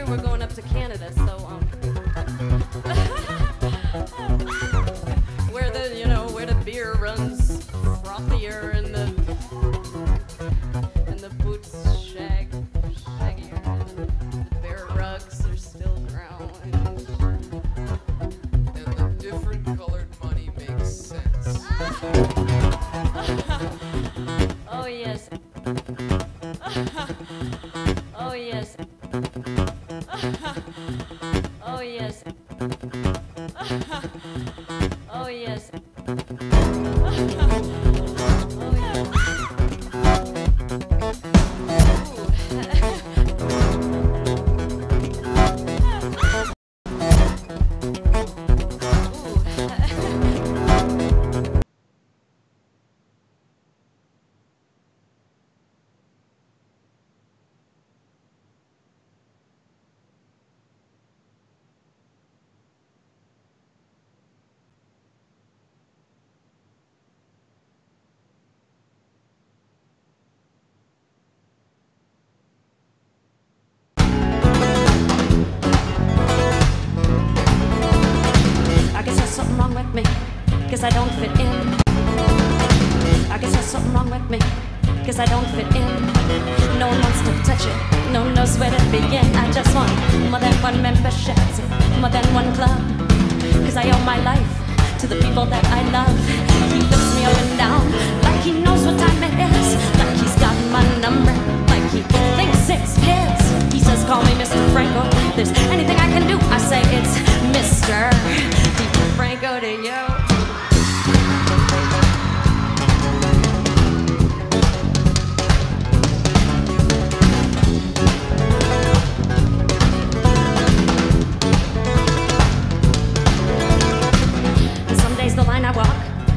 soon we're going up to Canada, so where the, you know, where the beer runs frothier and the boots shaggier and the bare rugs are still brown. And the different colored money makes sense. Oh yes. Oh yes. Oh yes. Oh yes. Cause I don't fit in. I guess there's something wrong with me, cause I don't fit in. No one wants to touch it, no one knows where to begin. I just want more than one membership, more than one club. Cause I owe my life to the people that I love. He looks me up and down, like he knows what time it is. Like he's got my number, like he thinks it's his. He says call me Mr. Franco, if there's anything I can do, I say it's Mr. Franco to you.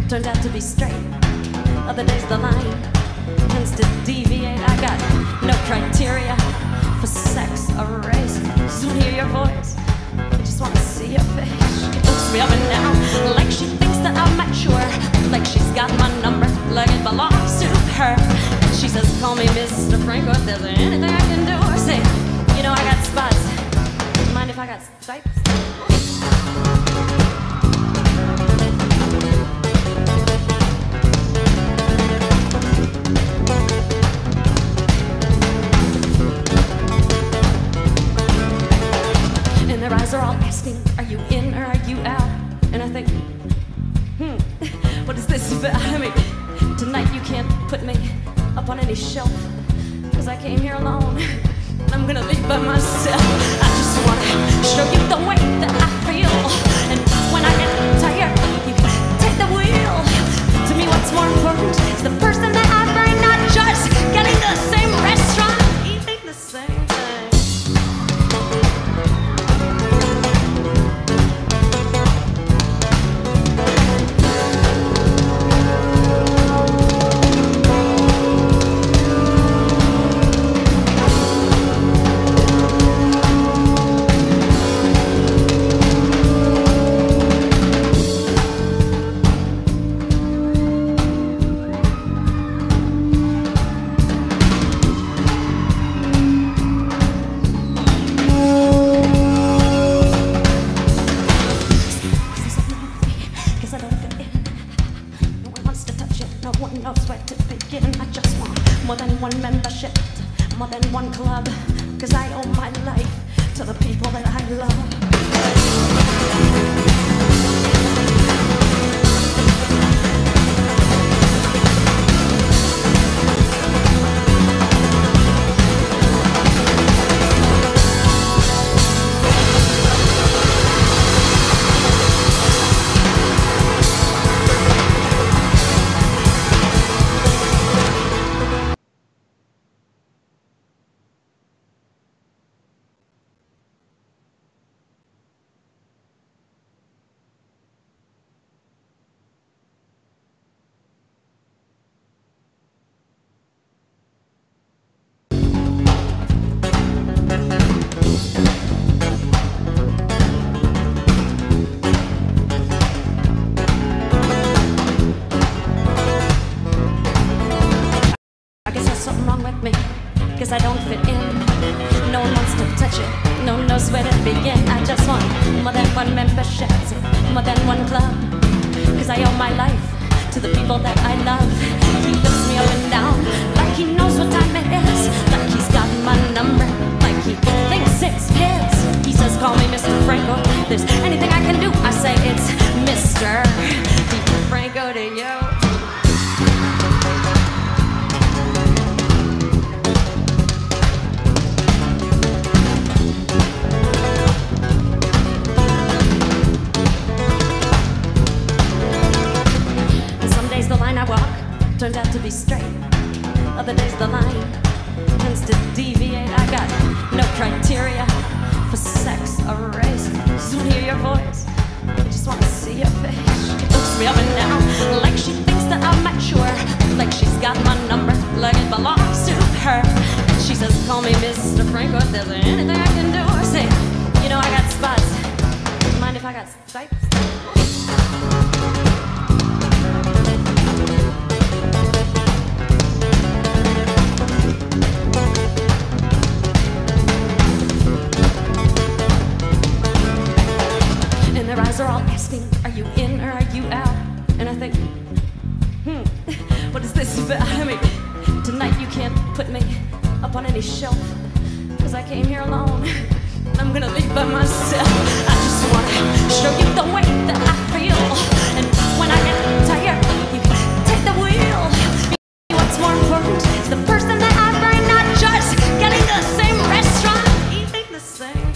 Turned out to be straight. Other days the line tends to deviate. I got no criteria for sex or race. Just wanna hear your voice, I just wanna see your face. She looks me up and down, like she thinks that I'm mature, like she's got my number, like it belongs to her. And she says, call me Mr. Franco, if there's anything I can do. I say, you know I got spots, mind if I got stripes? Their eyes are all asking, are you in or are you out? And I think, what is this about? I mean, tonight you can't put me up on any shelf, cause I came here alone, and I'm gonna leave by myself. I just wanna show you the way that I feel, and when I get tired, you take the wheel. To me what's more important is the person that I bring, not just getting to the same restaurant, eating the same thing. I don't fit in. No one wants to touch it. No one knows where to begin. I just want more than one membership, more than one club. Cause I owe my life to the people that I love. He looks me up and down like he knows what time it is, like he's got my number, like he thinks it's his. He says, call me Mr. Franco. If there's anything I can do, I say it's Mr. Franco to you. The line I walk turned out to be straight. Other days the line tends to deviate. I got no criteria for sex or race. Just wanna hear your voice, I just wanna see your face. She looks me up and down like she thinks that I'm mature, like she's got my number, like it belongs to her. And she says, call me Mr. Franco. If there's anything I can do, I say, you know I got spots. Mind if I got stripes? Their eyes are all asking, are you in or are you out? And I think, what is this about? I mean, tonight you can't put me up on any shelf, cause I came here alone, and I'm gonna leave by myself. I just wanna show you the way that I feel, and when I get tired, you can take the wheel. What's more important is the person that I bring, not just getting to the same restaurant, eating the same thing.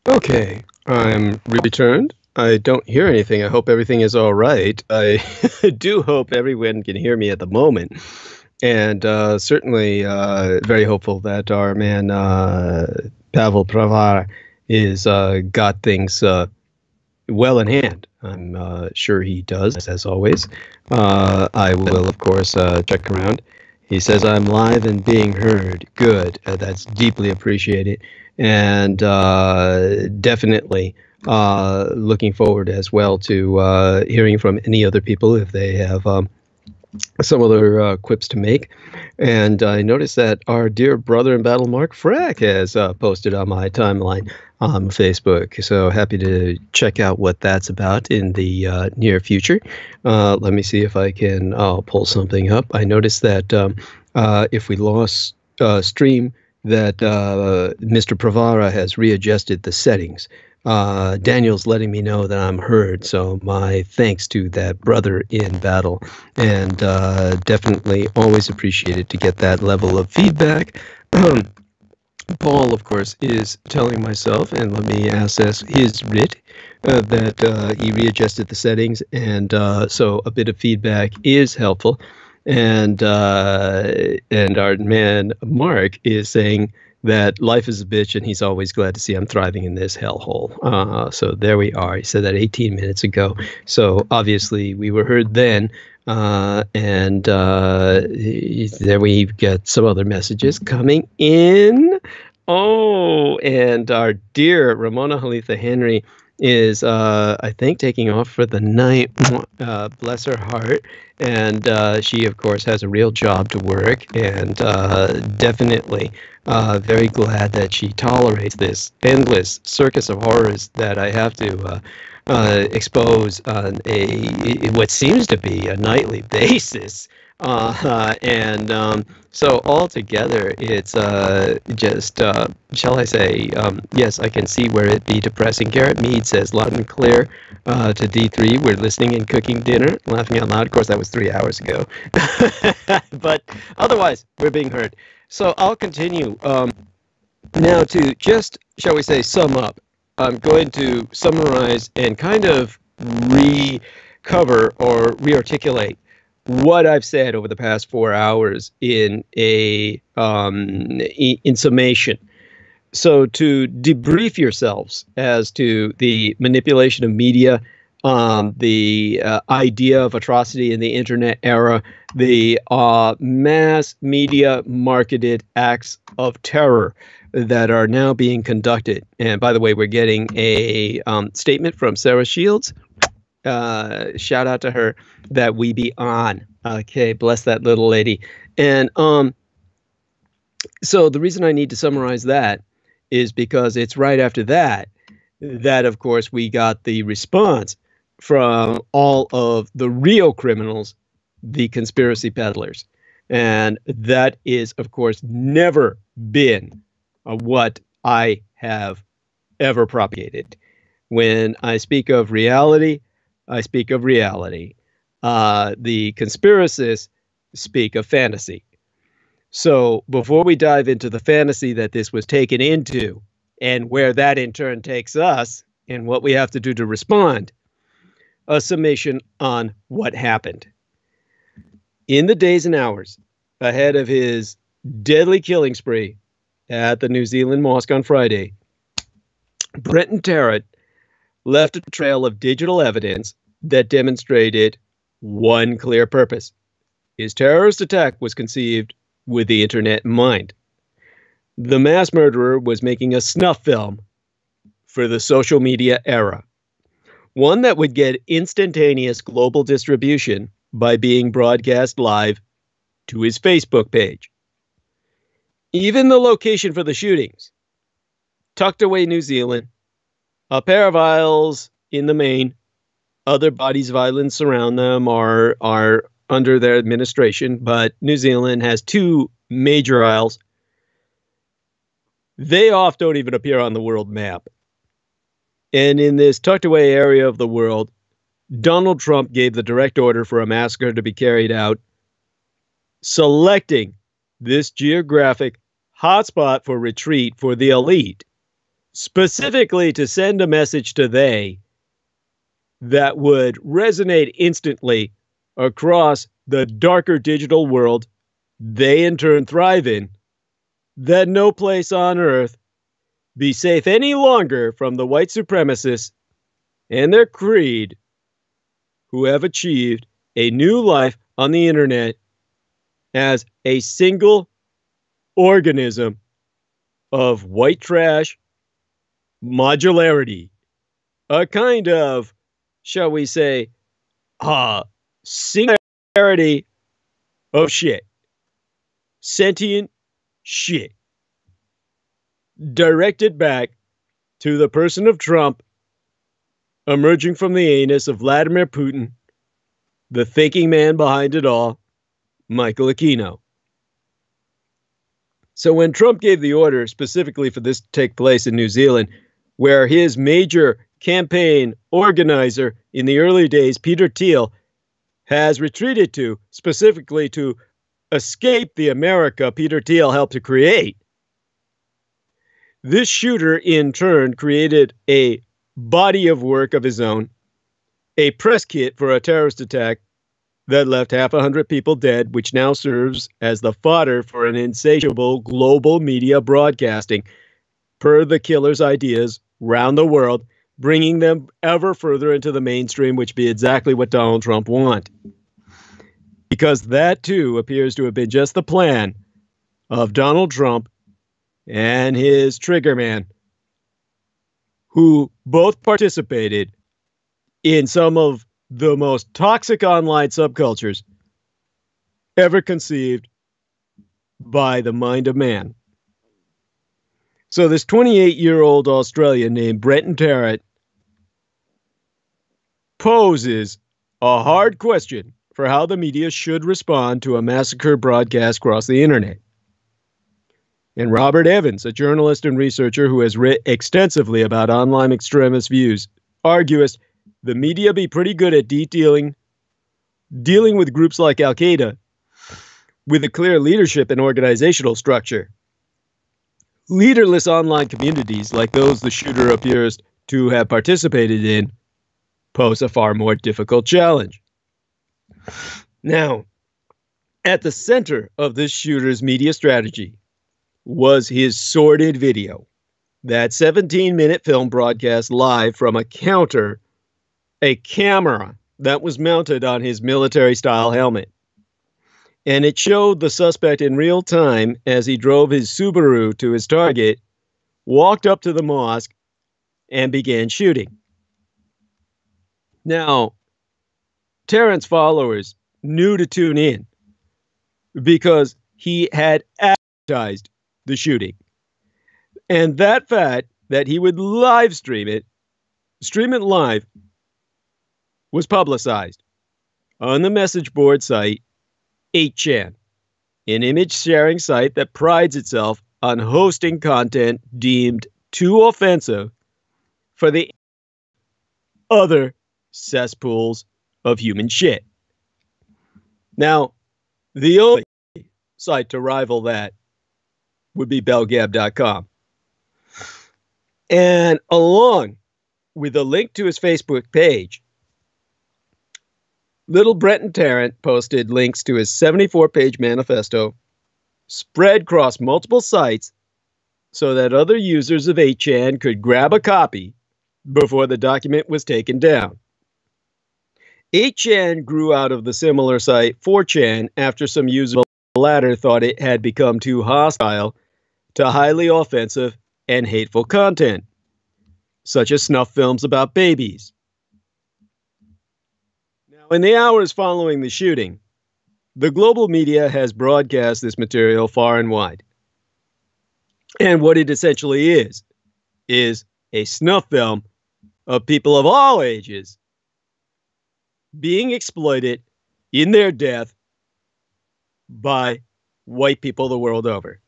Okay, I'm returned. I don't hear anything. I hope everything is all right. I do hope everyone can hear me at the moment. And certainly very hopeful that our man Pavel Pravara is got things well in hand. I'm sure he does, as always. I will, of course, check around. He says, I'm live and being heard. Good. That's deeply appreciated. And definitely looking forward as well to hearing from any other people if they have some other quips to make. And I noticed that our dear brother in battle, Mark Frack, has posted on my timeline on Facebook. So happy to check out what that's about in the near future. Let me see if I can pull something up. I noticed that if we lost stream, that Mr. Pravara has readjusted the settings. Daniel's letting me know that I'm heard, so my thanks to that brother in battle, and definitely always appreciated to get that level of feedback. Paul, of course, is telling myself, and let me access his writ, that he readjusted the settings, and so a bit of feedback is helpful. And our man Mark is saying that life is a bitch, and he's always glad to see I'm thriving in this hellhole. So there we are. He said that 18 minutes ago. So obviously we were heard then, and there we get some other messages coming in. Oh, and our dear Ramona Halitha Henry is, I think, taking off for the night. Bless her heart. And she, of course, has a real job to work, and definitely very glad that she tolerates this endless circus of horrors that I have to expose on what seems to be a nightly basis. So altogether, it's just, shall I say, yes, I can see where it'd be depressing. Garrett Mead says, loud and clear to D3, we're listening and cooking dinner, laughing out loud. Of course, that was 3 hours ago. But otherwise, we're being heard. So I'll continue. Now to just, shall we say, sum up, I'm going to summarize and kind of recover or rearticulate what I've said over the past 4 hours in summation. So to debrief yourselves as to the manipulation of media, the idea of atrocity in the internet era, the mass media marketed acts of terror that are now being conducted. And by the way, we're getting a statement from Sarah Shields. Shout out to her that we be on. Okay, bless that little lady. And so the reason I need to summarize that is because it's right after that, of course, we got the response from all of the real criminals, the conspiracy peddlers. And that is, of course, never been what I have ever propagated. When I speak of reality, I speak of reality. The conspiracists speak of fantasy. So before we dive into the fantasy that this was taken into and where that in turn takes us and what we have to do to respond, a summation on what happened. In the days and hours ahead of his deadly killing spree at the New Zealand mosque on Friday, Brenton Tarrant left a trail of digital evidence that demonstrated one clear purpose. His terrorist attack was conceived with the internet in mind. The mass murderer was making a snuff film for the social media era, one that would get instantaneous global distribution by being broadcast live to his Facebook page. Even the location for the shootings, tucked away New Zealand, a pair of aisles in the main, other bodies of islands surround them are under their administration, but New Zealand has 2 major isles. They oft don't even appear on the world map. And in this tucked away area of the world, Donald Trump gave the direct order for a massacre to be carried out, selecting this geographic hotspot for retreat for the elite, specifically to send a message to they that would resonate instantly across the darker digital world they in turn thrive in, that no place on earth be safe any longer from the white supremacists and their creed who have achieved a new life on the internet as a single organism of white trash modularity, a kind of, shall we say, singularity of shit, sentient shit, directed back to the person of Trump, emerging from the anus of Vladimir Putin, the thinking man behind it all, Michael Aquino. So when Trump gave the order specifically for this to take place in New Zealand, where his major campaign organizer in the early days, Peter Thiel, has retreated to, specifically to escape the America Peter Thiel helped to create, this shooter in turn created a body of work of his own, a press kit for a terrorist attack that left 500 people dead, which now serves as the fodder for an insatiable global media broadcasting, per the killer's ideas round the world, bringing them ever further into the mainstream, which be exactly what Donald Trump wants. Because that, too, appears to have been just the plan of Donald Trump and his trigger man, who both participated in some of the most toxic online subcultures ever conceived by the mind of man. So this 28-year-old Australian named Brenton Tarrant poses a hard question for how the media should respond to a massacre broadcast across the internet. And Robert Evans, a journalist and researcher who has written extensively about online extremist views, argues the media be pretty good at dealing with groups like Al-Qaeda with a clear leadership and organizational structure. Leaderless online communities like those the shooter appears to have participated in pose a far more difficult challenge. Now, at the center of this shooter's media strategy was his sordid video, that 17-minute film broadcast live from a camera that was mounted on his military-style helmet. And it showed the suspect in real time as he drove his Subaru to his target, walked up to the mosque, and began shooting. Now, Tarrant's followers knew to tune in because he had advertised the shooting. And that fact that he would live stream it live, was publicized on the message board site 8chan, an image sharing site that prides itself on hosting content deemed too offensive for the other cesspools of human shit. Now, the only site to rival that would be belgab.com. And along with a link to his Facebook page, little Brenton Tarrant posted links to his 74-page manifesto, spread across multiple sites so that other users of 8chan could grab a copy before the document was taken down. 8chan grew out of the similar site 4chan after some users of the latter thought it had become too hostile to highly offensive and hateful content, such as snuff films about babies. Now, in the hours following the shooting, the global media has broadcast this material far and wide. And what it essentially is a snuff film of people of all ages being exploited in their death by white people the world over.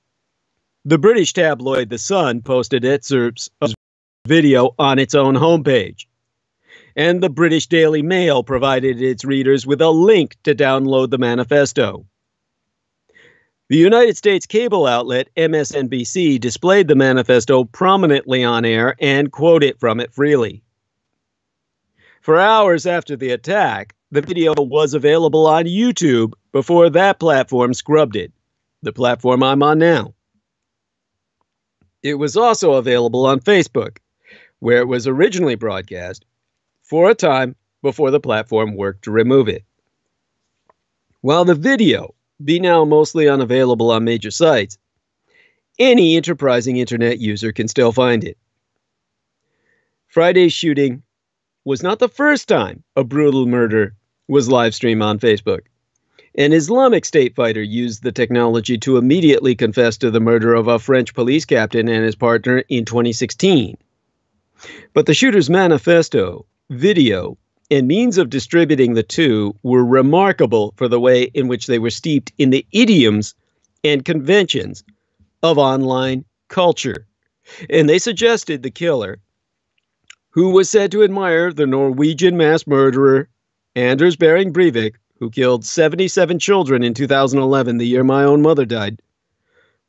The British tabloid The Sun posted excerpts of the video on its own homepage, and the British Daily Mail provided its readers with a link to download the manifesto. The United States cable outlet MSNBC displayed the manifesto prominently on air and quoted from it freely. For hours after the attack, the video was available on YouTube before that platform scrubbed it, the platform I'm on now. It was also available on Facebook, where it was originally broadcast, for a time before the platform worked to remove it. While the video be now mostly unavailable on major sites, any enterprising internet user can still find it. Friday's shooting was not the first time a brutal murder was live streamed on Facebook. An Islamic State fighter used the technology to immediately confess to the murder of a French police captain and his partner in 2016. But the shooter's manifesto, video, and means of distributing the two were remarkable for the way in which they were steeped in the idioms and conventions of online culture. And they suggested the killer, who was said to admire the Norwegian mass murderer Anders Behring Breivik, who killed 77 children in 2011, the year my own mother died,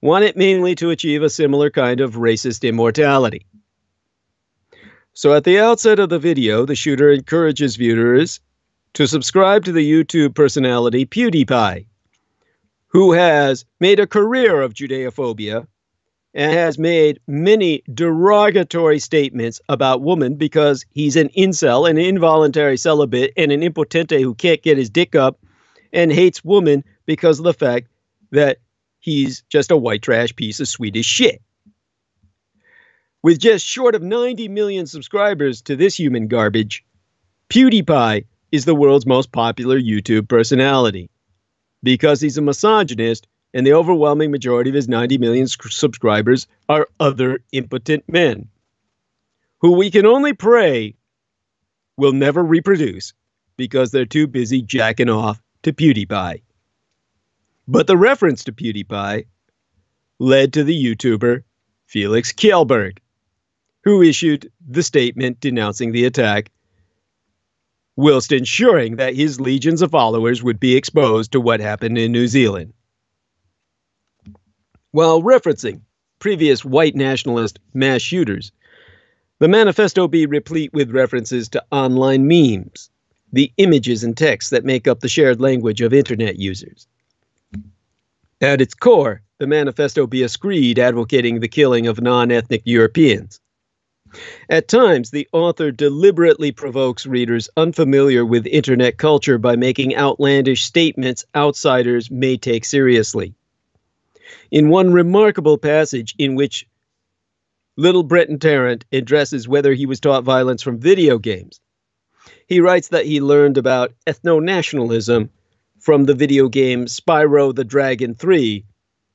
wanted mainly to achieve a similar kind of racist immortality. So at the outset of the video, the shooter encourages viewers to subscribe to the YouTube personality PewDiePie, who has made a career of Judeophobia and has made many derogatory statements about women because he's an incel, an involuntary celibate, and an impotente who can't get his dick up, and hates women because of the fact that he's just a white trash piece of Swedish shit. With just short of 90 million subscribers to this human garbage, PewDiePie is the world's most popular YouTube personality because he's a misogynist, and the overwhelming majority of his 90 million subscribers are other impotent men who we can only pray will never reproduce because they're too busy jacking off to PewDiePie. But the reference to PewDiePie led to the YouTuber Felix Kjellberg, who issued the statement denouncing the attack, whilst ensuring that his legions of followers would be exposed to what happened in New Zealand. While referencing previous white nationalist mass shooters, the manifesto be replete with references to online memes, the images and texts that make up the shared language of internet users. At its core, the manifesto be a screed advocating the killing of non-ethnic Europeans. At times, the author deliberately provokes readers unfamiliar with internet culture by making outlandish statements outsiders may take seriously. In one remarkable passage in which little Breton Tarrant addresses whether he was taught violence from video games, he writes that he learned about ethno-nationalism from the video game Spyro the Dragon 3,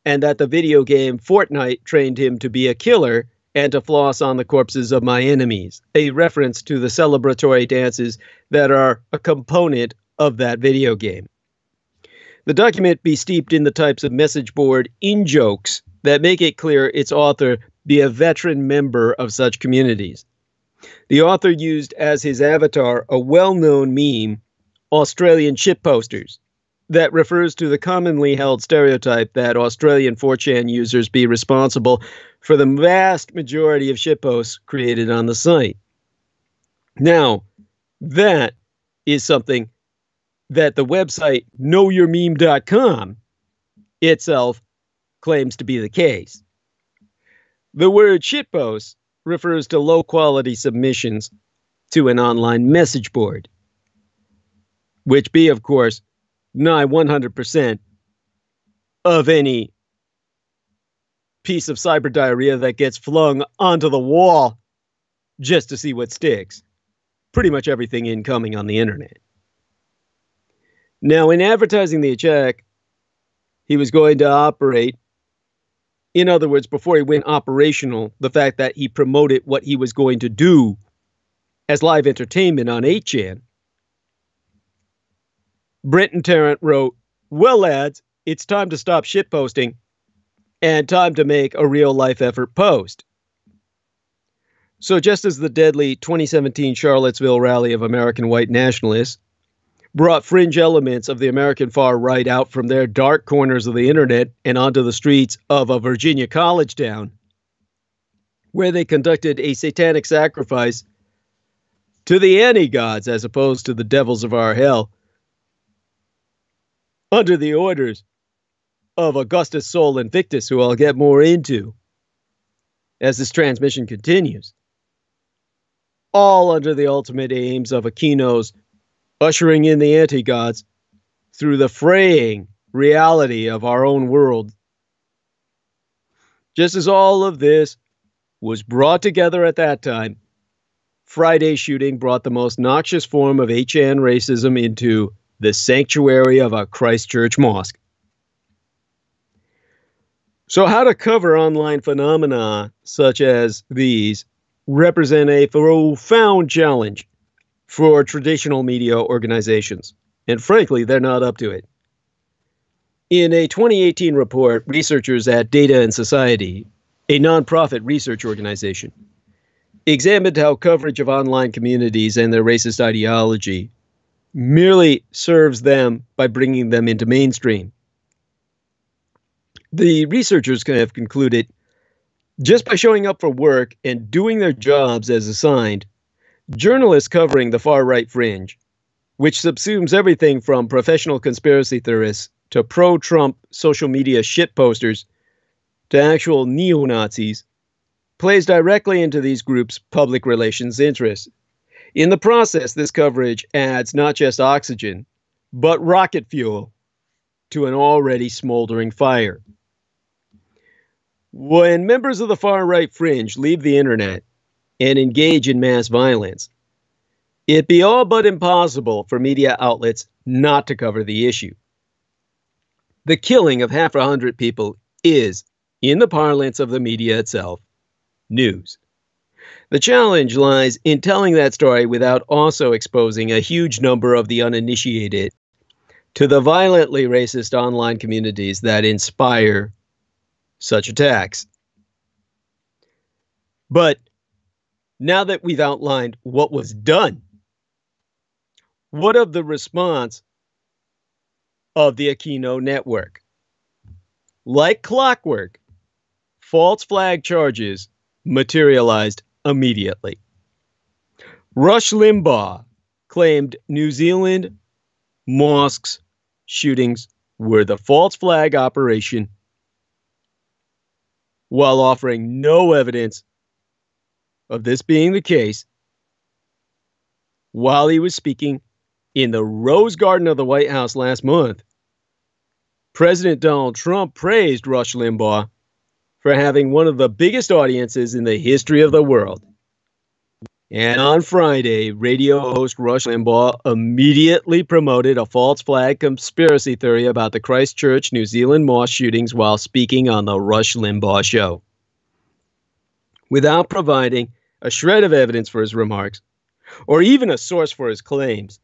and that the video game Fortnite trained him to be a killer and to floss on the corpses of my enemies, a reference to the celebratory dances that are a component of that video game. The document be steeped in the types of message board in-jokes that make it clear its author be a veteran member of such communities. The author used as his avatar a well-known meme, Australian shitposters, that refers to the commonly held stereotype that Australian 4chan users be responsible for the vast majority of shitposts created on the site. Now, that is something that the website knowyourmeme.com itself claims to be the case. The word shitpost refers to low-quality submissions to an online message board, which be, of course, nigh 100% of any piece of cyber diarrhea that gets flung onto the wall just to see what sticks. Pretty much everything incoming on the internet. Now, in advertising the attack, he was going to operate, in other words, before he went operational, the fact that he promoted what he was going to do as live entertainment on 8chan. Brenton Tarrant wrote, "Well, lads, it's time to stop shitposting and time to make a real-life effort post." So just as the deadly 2017 Charlottesville rally of American white nationalists brought fringe elements of the American far right out from their dark corners of the internet and onto the streets of a Virginia college town, where they conducted a satanic sacrifice to the anti-gods as opposed to the devils of our hell, under the orders of Augustus Sol Invictus, who I'll get more into as this transmission continues. All under the ultimate aims of Aquino's ushering in the anti-gods through the fraying reality of our own world. Just as all of this was brought together at that time, Friday's shooting brought the most noxious form of 8chan racism into the sanctuary of a Christchurch mosque. So how to cover online phenomena such as these represent a profound challenge for traditional media organizations. And frankly, they're not up to it. In a 2018 report, researchers at Data and Society, a nonprofit research organization, examined how coverage of online communities and their racist ideology merely serves them by bringing them into mainstream. The researchers have concluded, just by showing up for work and doing their jobs as assigned, journalists covering the far-right fringe, which subsumes everything from professional conspiracy theorists to pro-Trump social media shitposters to actual neo-Nazis, plays directly into these groups' public relations interests. In the process, this coverage adds not just oxygen, but rocket fuel to an already smoldering fire. When members of the far-right fringe leave the internet and engage in mass violence, it be all but impossible for media outlets not to cover the issue. The killing of half 100 people is, in the parlance of the media itself, news. The challenge lies in telling that story without also exposing a huge number of the uninitiated to the violently racist online communities that inspire such attacks. But now that we've outlined what was done, what of the response of the Aquino network? Like clockwork, false flag charges materialized immediately. Rush Limbaugh claimed New Zealand mosques shootings were the false flag operation, while offering no evidence of this being the case, while he was speaking in the Rose Garden of the White House last month. President Donald Trump praised Rush Limbaugh for having one of the biggest audiences in the history of the world. And on Friday, radio host Rush Limbaugh immediately promoted a false flag conspiracy theory about the Christchurch, New Zealand mosque shootings while speaking on the Rush Limbaugh show. Without providing a shred of evidence for his remarks, or even a source for his claims,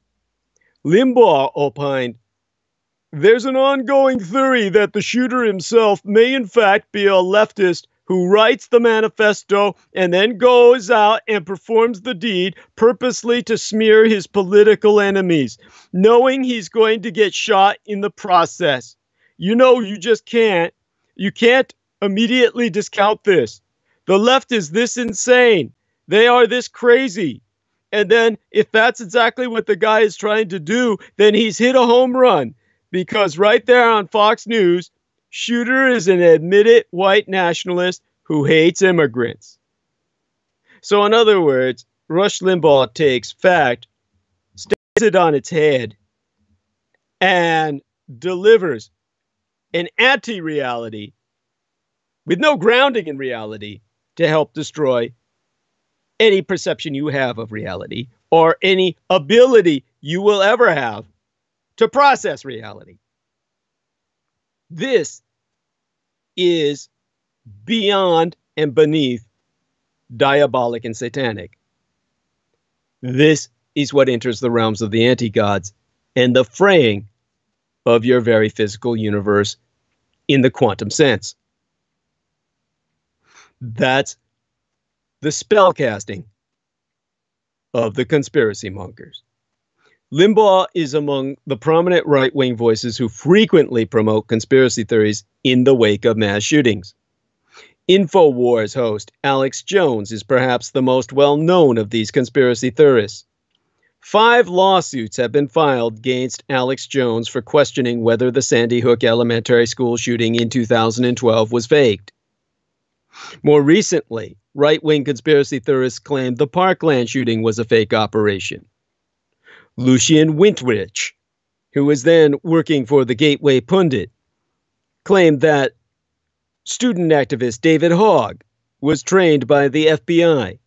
Limbaugh opined, "There's an ongoing theory that the shooter himself may in fact be a leftist who writes the manifesto and then goes out and performs the deed purposely to smear his political enemies, knowing he's going to get shot in the process. You know, you can't immediately discount this. The left is this insane. They are this crazy. And then if that's exactly what the guy is trying to do, then he's hit a home run. Because right there on Fox News, shooter is an admitted white nationalist who hates immigrants." So in other words, Rush Limbaugh takes fact, stands it on its head, and delivers an anti-reality with no grounding in reality to help destroy any perception you have of reality or any ability you will ever have to process reality. This is beyond and beneath diabolic and satanic. This is what enters the realms of the anti-gods and the fraying of your very physical universe in the quantum sense. That's the spellcasting of the conspiracy mongers. Limbaugh is among the prominent right-wing voices who frequently promote conspiracy theories in the wake of mass shootings. InfoWars host Alex Jones is perhaps the most well-known of these conspiracy theorists. 5 lawsuits have been filed against Alex Jones for questioning whether the Sandy Hook Elementary School shooting in 2012 was faked. More recently, right-wing conspiracy theorists claimed the Parkland shooting was a fake operation. Lucian Wintwich, who was then working for the Gateway Pundit, claimed that student activist David Hogg was trained by the FBI,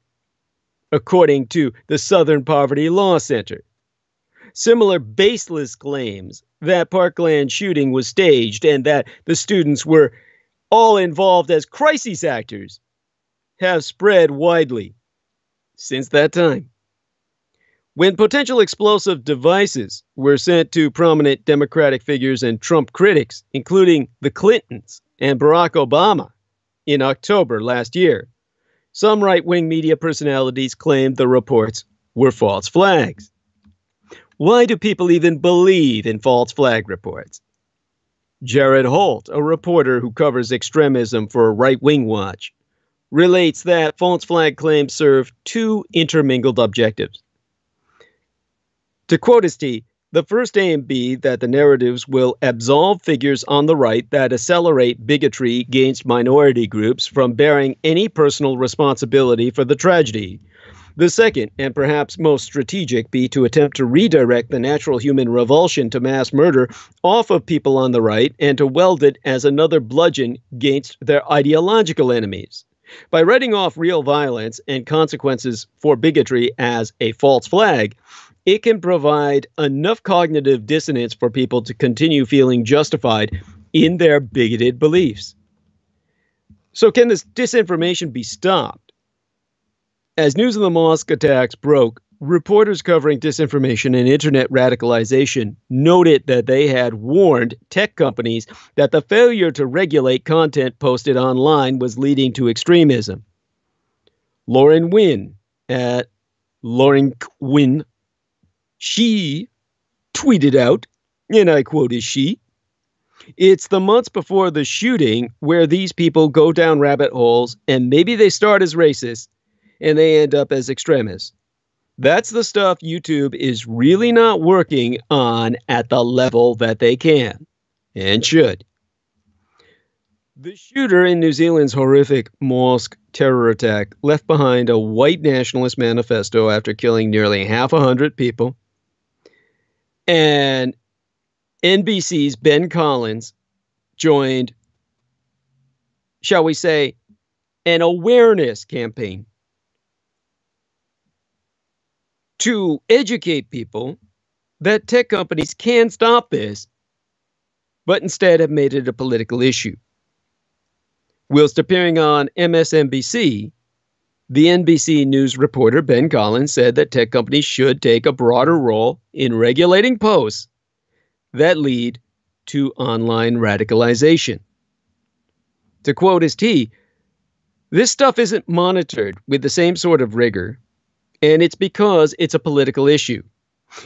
according to the Southern Poverty Law Center. Similar baseless claims that Parkland shooting was staged and that the students were all involved as crisis actors have spread widely since that time. When potential explosive devices were sent to prominent Democratic figures and Trump critics, including the Clintons and Barack Obama, in October last year, some right-wing media personalities claimed the reports were false flags. Why do people even believe in false flag reports? Jared Holt, a reporter who covers extremism for Right Wing Watch, relates that false flag claims serve 2 intermingled objectives. To quote his T, the first aim be that the narratives will absolve figures on the right that accelerate bigotry against minority groups from bearing any personal responsibility for the tragedy. The second, and perhaps most strategic, be to attempt to redirect the natural human revulsion to mass murder off of people on the right and to weld it as another bludgeon against their ideological enemies. By writing off real violence and consequences for bigotry as a false flag, it can provide enough cognitive dissonance for people to continue feeling justified in their bigoted beliefs. So can this disinformation be stopped? As news of the mosque attacks broke Reporters covering disinformation and internet radicalization noted that they had warned tech companies that the failure to regulate content posted online was leading to extremism. Lauren Wynn at Lauren Wynn, she tweeted out, and I quote is she, "It's the months before the shooting where these people go down rabbit holes and maybe they start as racists and they end up as extremists. That's the stuff YouTube is really not working on at the level that they can and should." The shooter in New Zealand's horrific mosque terror attack left behind a white nationalist manifesto after killing nearly 100 people. And NBC's Ben Collins joined, shall we say, an awareness campaign to educate people that tech companies can stop this, but instead have made it a political issue. Whilst appearing on MSNBC, the NBC News reporter Ben Collins said that tech companies should take a broader role in regulating posts that lead to online radicalization. To quote his T, "This stuff isn't monitored with the same sort of rigor, and it's because it's a political issue.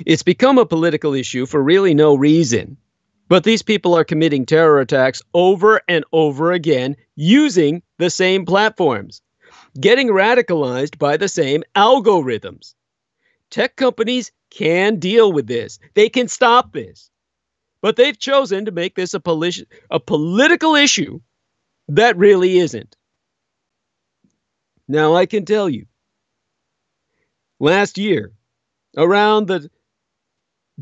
It's become a political issue for really no reason. But these people are committing terror attacks over and over again using the same platforms, getting radicalized by the same algorithms. Tech companies can deal with this. They can stop this. But they've chosen to make this a political issue that really isn't." Now, I can tell you, last year, around the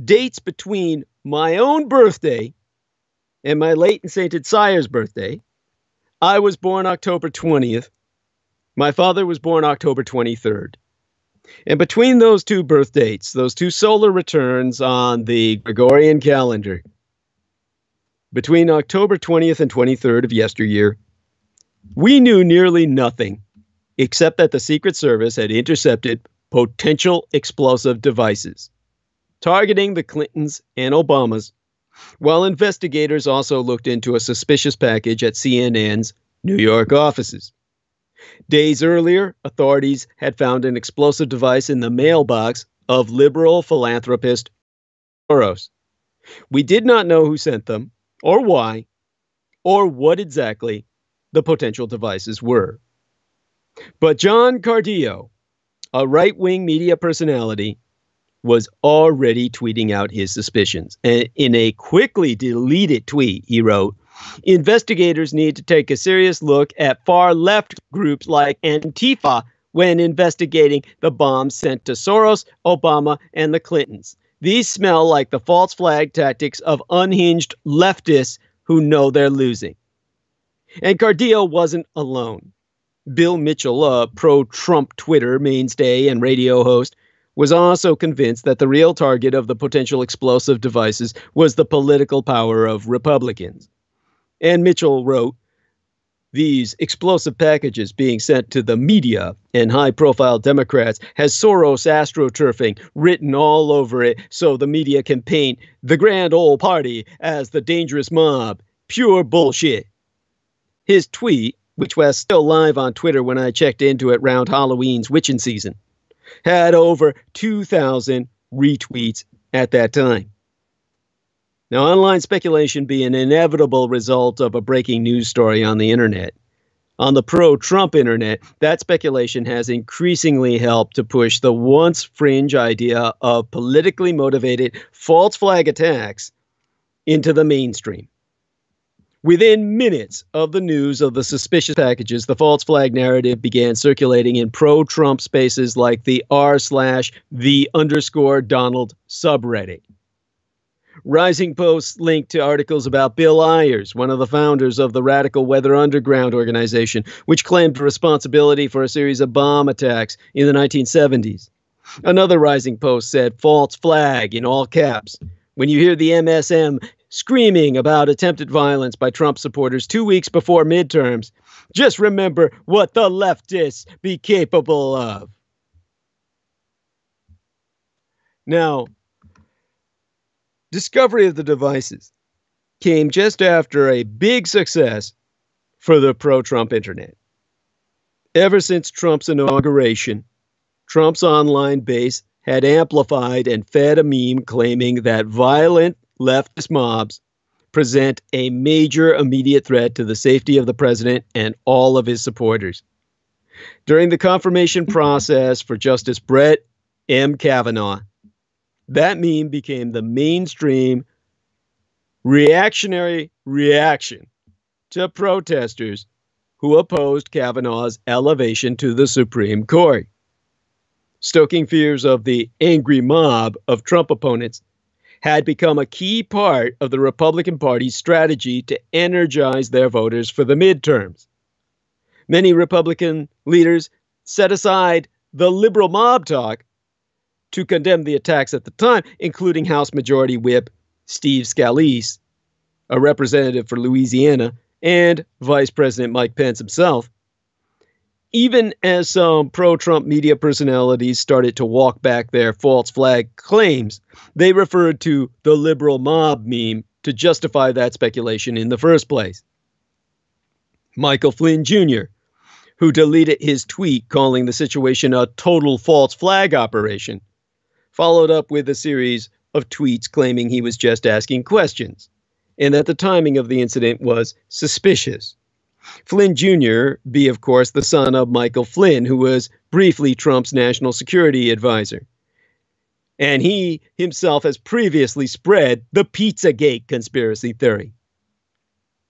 dates between my own birthday and my late and sainted sire's birthday, I was born October 20th. My father was born October 23rd. And between those two birth dates, those two solar returns on the Gregorian calendar, between October 20th and 23rd of yesteryear, we knew nearly nothing except that the Secret Service had intercepted potential explosive devices targeting the Clintons and Obamas, while investigators also looked into a suspicious package at CNN's New York offices. Days earlier, authorities had found an explosive device in the mailbox of liberal philanthropist Soros. We did not know who sent them, or why, or what exactly the potential devices were. But John Cardillo, a right-wing media personality, was already tweeting out his suspicions. And in a quickly deleted tweet, he wrote, "Investigators need to take a serious look at far-left groups like Antifa when investigating the bombs sent to Soros, Obama, and the Clintons. These smell like the false flag tactics of unhinged leftists who know they're losing." And Cardillo wasn't alone. Bill Mitchell, a pro-Trump Twitter mainstay and radio host, was also convinced that the real target of the potential explosive devices was the political power of Republicans. And Mitchell wrote, "These explosive packages being sent to the media and high-profile Democrats has Soros astroturfing written all over it so the media can paint the grand old party as the dangerous mob. Pure bullshit." His tweet, which was still live on Twitter when I checked into it round Halloween's witching season, had over 2,000 retweets at that time. Now, online speculation being an inevitable result of a breaking news story on the internet. On the pro-Trump internet, that speculation has increasingly helped to push the once fringe idea of politically motivated false flag attacks into the mainstream. Within minutes of the news of the suspicious packages, the false flag narrative began circulating in pro-Trump spaces like the r/the_Donald subreddit. Rising posts linked to articles about Bill Ayers, one of the founders of the Radical Weather Underground organization, which claimed responsibility for a series of bomb attacks in the 1970s. Another rising post said "false flag" in all caps. When you hear the MSM screaming about attempted violence by Trump supporters 2 weeks before midterms, just remember what the leftists be capable of. Now, discovery of the devices came just after a big success for the pro-Trump internet. Ever since Trump's inauguration, Trump's online base had amplified and fed a meme claiming that violent leftist mobs present a major immediate threat to the safety of the president and all of his supporters. During the confirmation process for Justice Brett M. Kavanaugh, that meme became the mainstream reactionary reaction to protesters who opposed Kavanaugh's elevation to the Supreme Court. Stoking fears of the angry mob of Trump opponents had become a key part of the Republican Party's strategy to energize their voters for the midterms. Many Republican leaders set aside the liberal mob talk to condemn the attacks at the time, including House Majority Whip Steve Scalise, a representative for Louisiana, and Vice President Mike Pence himself. Even as some pro-Trump media personalities started to walk back their false flag claims, they referred to the liberal mob meme to justify that speculation in the first place. Michael Flynn Jr., who deleted his tweet calling the situation a total false flag operation, followed up with a series of tweets claiming he was just asking questions and that the timing of the incident was suspicious. Flynn Jr. be, of course, the son of Michael Flynn, who was briefly Trump's national security advisor. And he himself has previously spread the Pizzagate conspiracy theory.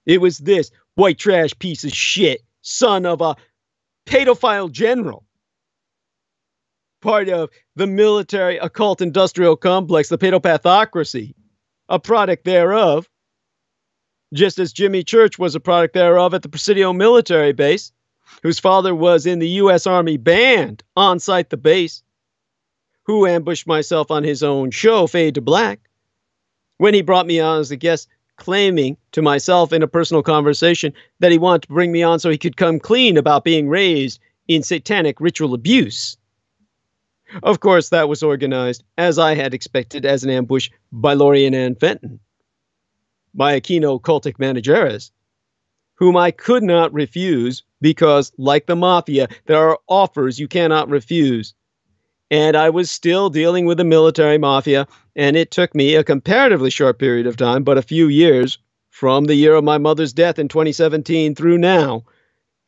It was this white trash piece of shit, son of a pedophile general, part of the military occult industrial complex, the pedopathocracy, a product thereof, just as Jimmy Church was a product thereof at the Presidio military base, whose father was in the U.S. Army band on site the base, who ambushed myself on his own show, Fade to Black, when he brought me on as a guest, claiming to myself in a personal conversation that he wanted to bring me on so he could come clean about being raised in satanic ritual abuse. Of course, that was organized, as I had expected, as an ambush by Lorian Ann Fenton, my Aquino cultic manageress, whom I could not refuse because, like the mafia, there are offers you cannot refuse. And I was still dealing with the military mafia, and it took me a comparatively short period of time, but a few years, from the year of my mother's death in 2017 through now,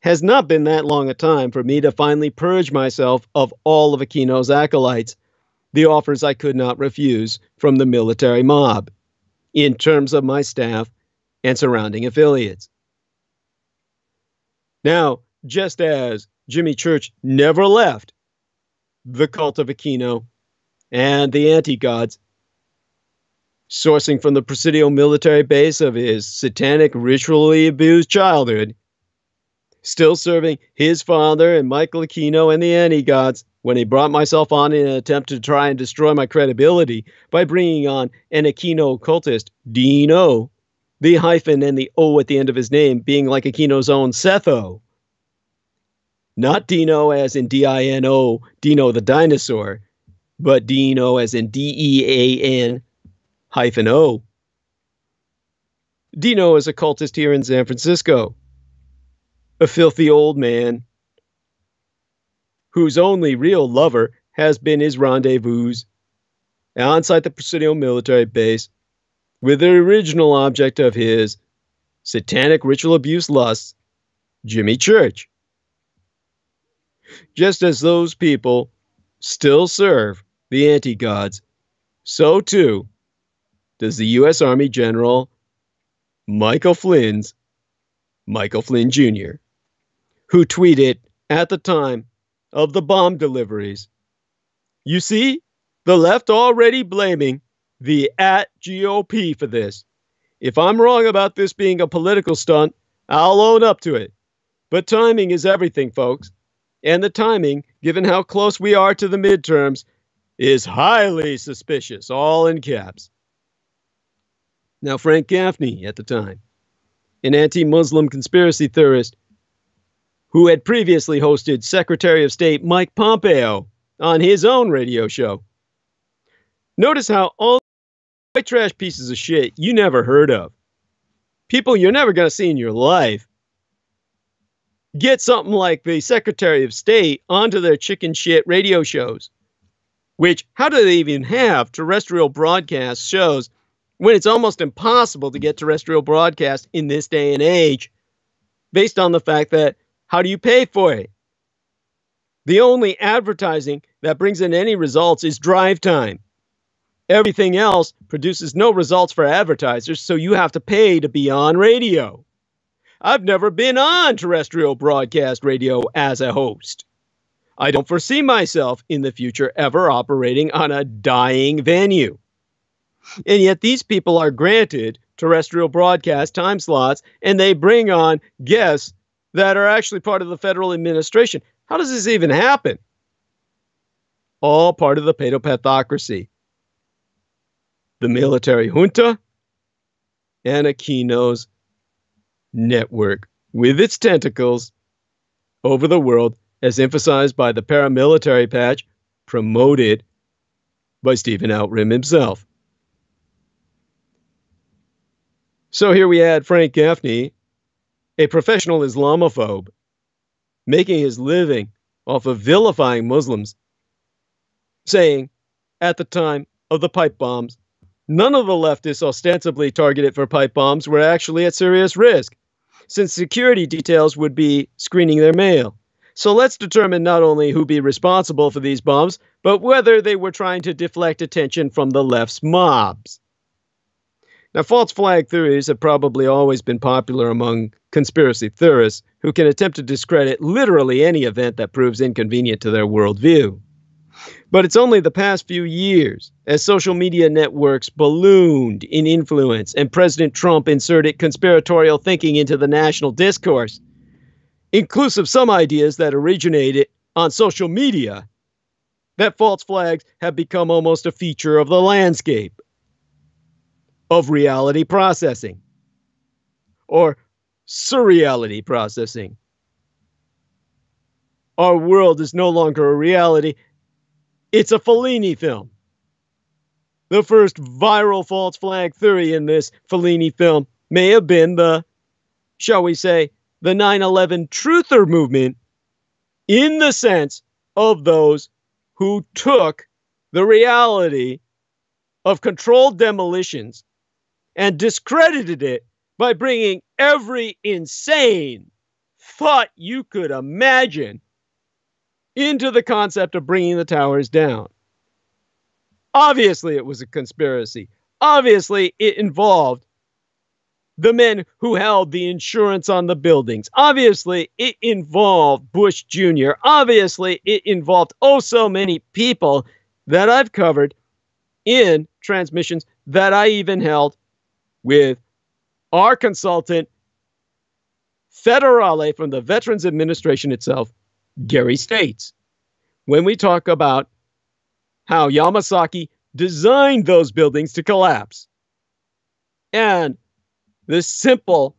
has not been that long a time for me to finally purge myself of all of Aquino's acolytes, the offers I could not refuse from the military mob, in terms of my staff and surrounding affiliates. Now, just as Jimmy Church never left the cult of Aquino and the anti-gods, sourcing from the Presidio military base of his satanic, ritually abused childhood, still serving his father and Michael Aquino and the anti-gods, when he brought myself on in an attempt to try and destroy my credibility by bringing on an Aquino occultist, Dino, the hyphen and the O at the end of his name being like Aquino's own Setho. Not Dino as in D-I-N-O, Dino the dinosaur, but Dino as in D-E-A-N hyphen O. Dino is a cultist here in San Francisco, a filthy old man whose only real lover has been his rendezvous onsite the Presidio military base with the original object of his satanic ritual abuse lusts, Jimmy Church. Just as those people still serve the anti-gods, so too does the U.S. Army General Michael Flynn's Michael Flynn Jr., who tweeted at the time of the bomb deliveries, "You see, the left already blaming the @GOP for this. If I'm wrong about this being a political stunt, I'll own up to it. But timing is everything, folks. And the timing, given how close we are to the midterms, is highly suspicious," all in caps. Now, Frank Gaffney, at the time, an anti-Muslim conspiracy theorist who had previously hosted Secretary of State Mike Pompeo on his own radio show, Notice how all white trash pieces of shit you never heard of, people you're never going to see in your life, get something like the Secretary of State onto their chicken shit radio shows. Which, how do they even have terrestrial broadcast shows when it's almost impossible to get terrestrial broadcast in this day and age, based on the fact that, how do you pay for it? The only advertising that brings in any results is drive time. Everything else produces no results for advertisers, so you have to pay to be on radio. I've never been on terrestrial broadcast radio as a host. I don't foresee myself in the future ever operating on a dying venue. And yet these people are granted terrestrial broadcast time slots, and they bring on guests that are actually part of the federal administration. How does this even happen? All part of the pedopathocracy. The military junta and Aquino's network with its tentacles over the world, as emphasized by the paramilitary patch promoted by Stephen Outram himself. So here we had Frank Gaffney, a professional Islamophobe, making his living off of vilifying Muslims, saying, at the time of the pipe bombs, none of the leftists ostensibly targeted for pipe bombs were actually at serious risk, since security details would be screening their mail. So let's determine not only who be responsible for these bombs, but whether they were trying to deflect attention from the left's mobs. Now, false flag theories have probably always been popular among conspiracy theorists who can attempt to discredit literally any event that proves inconvenient to their worldview. But it's only the past few years, as social media networks ballooned in influence and President Trump inserted conspiratorial thinking into the national discourse, inclusive some ideas that originated on social media, that false flags have become almost a feature of the landscape of reality processing, or surreality processing. Our world is no longer a reality. It's a Fellini film. The first viral false flag theory in this Fellini film may have been the, shall we say, the 9/11 truther movement, in the sense of those who took the reality of controlled demolitions and discredited it by bringing every insane thought you could imagine into the concept of bringing the towers down. Obviously, it was a conspiracy. Obviously, it involved the men who held the insurance on the buildings. Obviously, it involved Bush Jr. Obviously, it involved oh so many people that I've covered in transmissions that I even held with our consultant, Federale from the Veterans Administration itself, Gary States, when we talk about how Yamasaki designed those buildings to collapse and this simple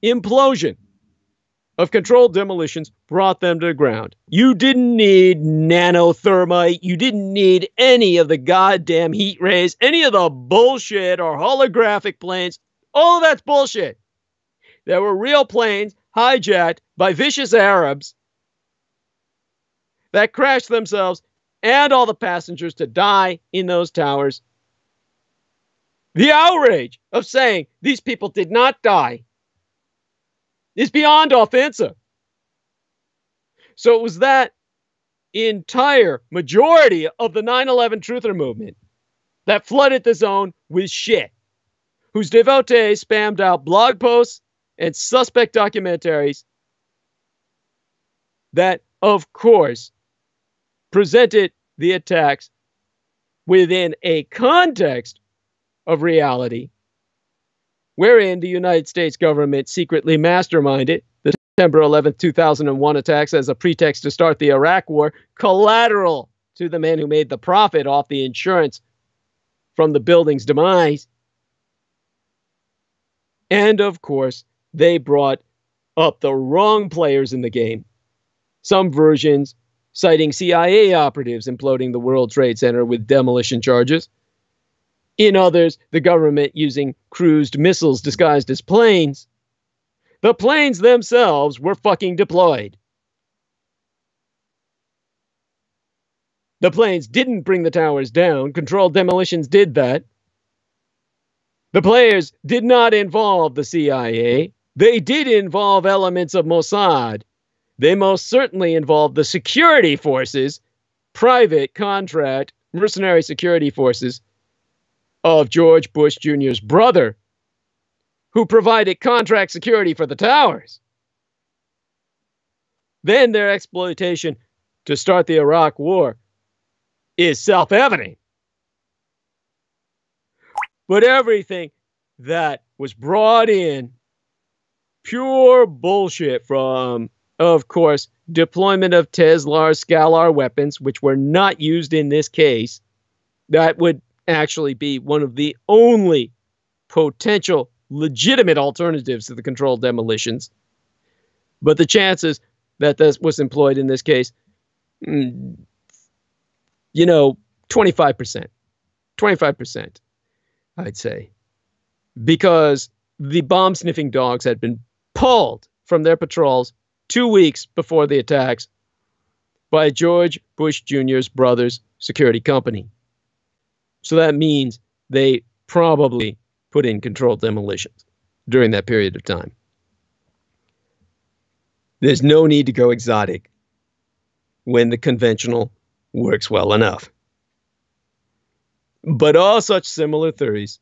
implosion of controlled demolitions brought them to the ground. You didn't need nanothermite. You didn't need any of the goddamn heat rays, any of the bullshit or holographic planes. All of that's bullshit. There were real planes hijacked by vicious Arabs that crashed themselves and all the passengers to die in those towers. The outrage of saying these people did not die is beyond offensive. So it was that entire majority of the 9/11 truther movement that flooded the zone with shit, whose devotees spammed out blog posts and suspect documentaries that, of course, presented the attacks within a context of reality, wherein the United States government secretly masterminded the September 11th, 2001 attacks as a pretext to start the Iraq War, collateral to the man who made the profit off the insurance from the building's demise. And of course, they brought up the wrong players in the game. Some versions citing CIA operatives imploding the World Trade Center with demolition charges. In others, the government using cruised missiles disguised as planes. The planes themselves were fucking deployed. The planes didn't bring the towers down. Controlled demolitions did that. The players did not involve the CIA. They did involve elements of Mossad. They most certainly involved the security forces, private contract, mercenary security forces of George Bush Jr.'s brother, who provided contract security for the towers. Then their exploitation to start the Iraq War is self-evident. But everything that was brought in, pure bullshit from, of course, deployment of Teslar Scalar weapons, which were not used in this case, that would actually be one of the only potential legitimate alternatives to the controlled demolitions. But the chances that this was employed in this case, 25%. 25%, I'd say. Because the bomb-sniffing dogs had been pulled from their patrols 2 weeks before the attacks by George Bush Jr.'s brother's security company. So that means they probably put in controlled demolitions during that period of time. There's no need to go exotic when the conventional works well enough. But all such similar theories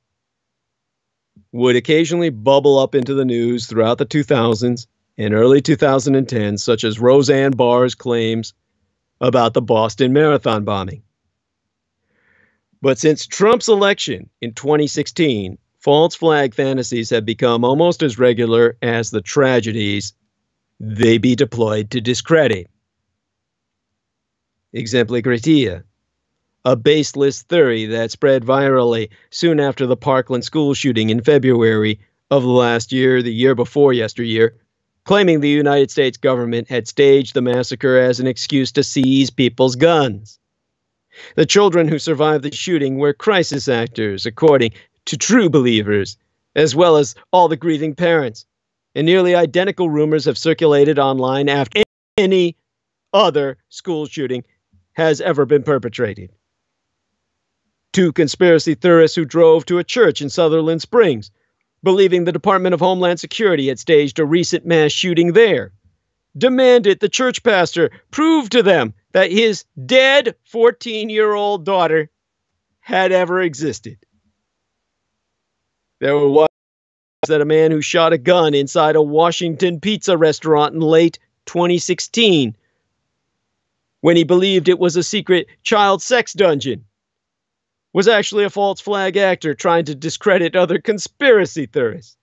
would occasionally bubble up into the news throughout the 2000s and early 2010s, such as Roseanne Barr's claims about the Boston Marathon bombing. But since Trump's election in 2016, false flag fantasies have become almost as regular as the tragedies they be deployed to discredit. Exempli gratia, a baseless theory that spread virally soon after the Parkland school shooting in February of last year, the year before yesteryear, claiming the United States government had staged the massacre as an excuse to seize people's guns. The children who survived the shooting were crisis actors, according to true believers, as well as all the grieving parents. And nearly identical rumors have circulated online after any other school shooting has ever been perpetrated. 2 conspiracy theorists who drove to a church in Sutherland Springs, believing the Department of Homeland Security had staged a recent mass shooting there, demanded the church pastor prove to them that his dead 14-year-old daughter had ever existed. There were ones that a man who shot a gun inside a Washington pizza restaurant in late 2016 when he believed it was a secret child sex dungeon was actually a false flag actor trying to discredit other conspiracy theorists.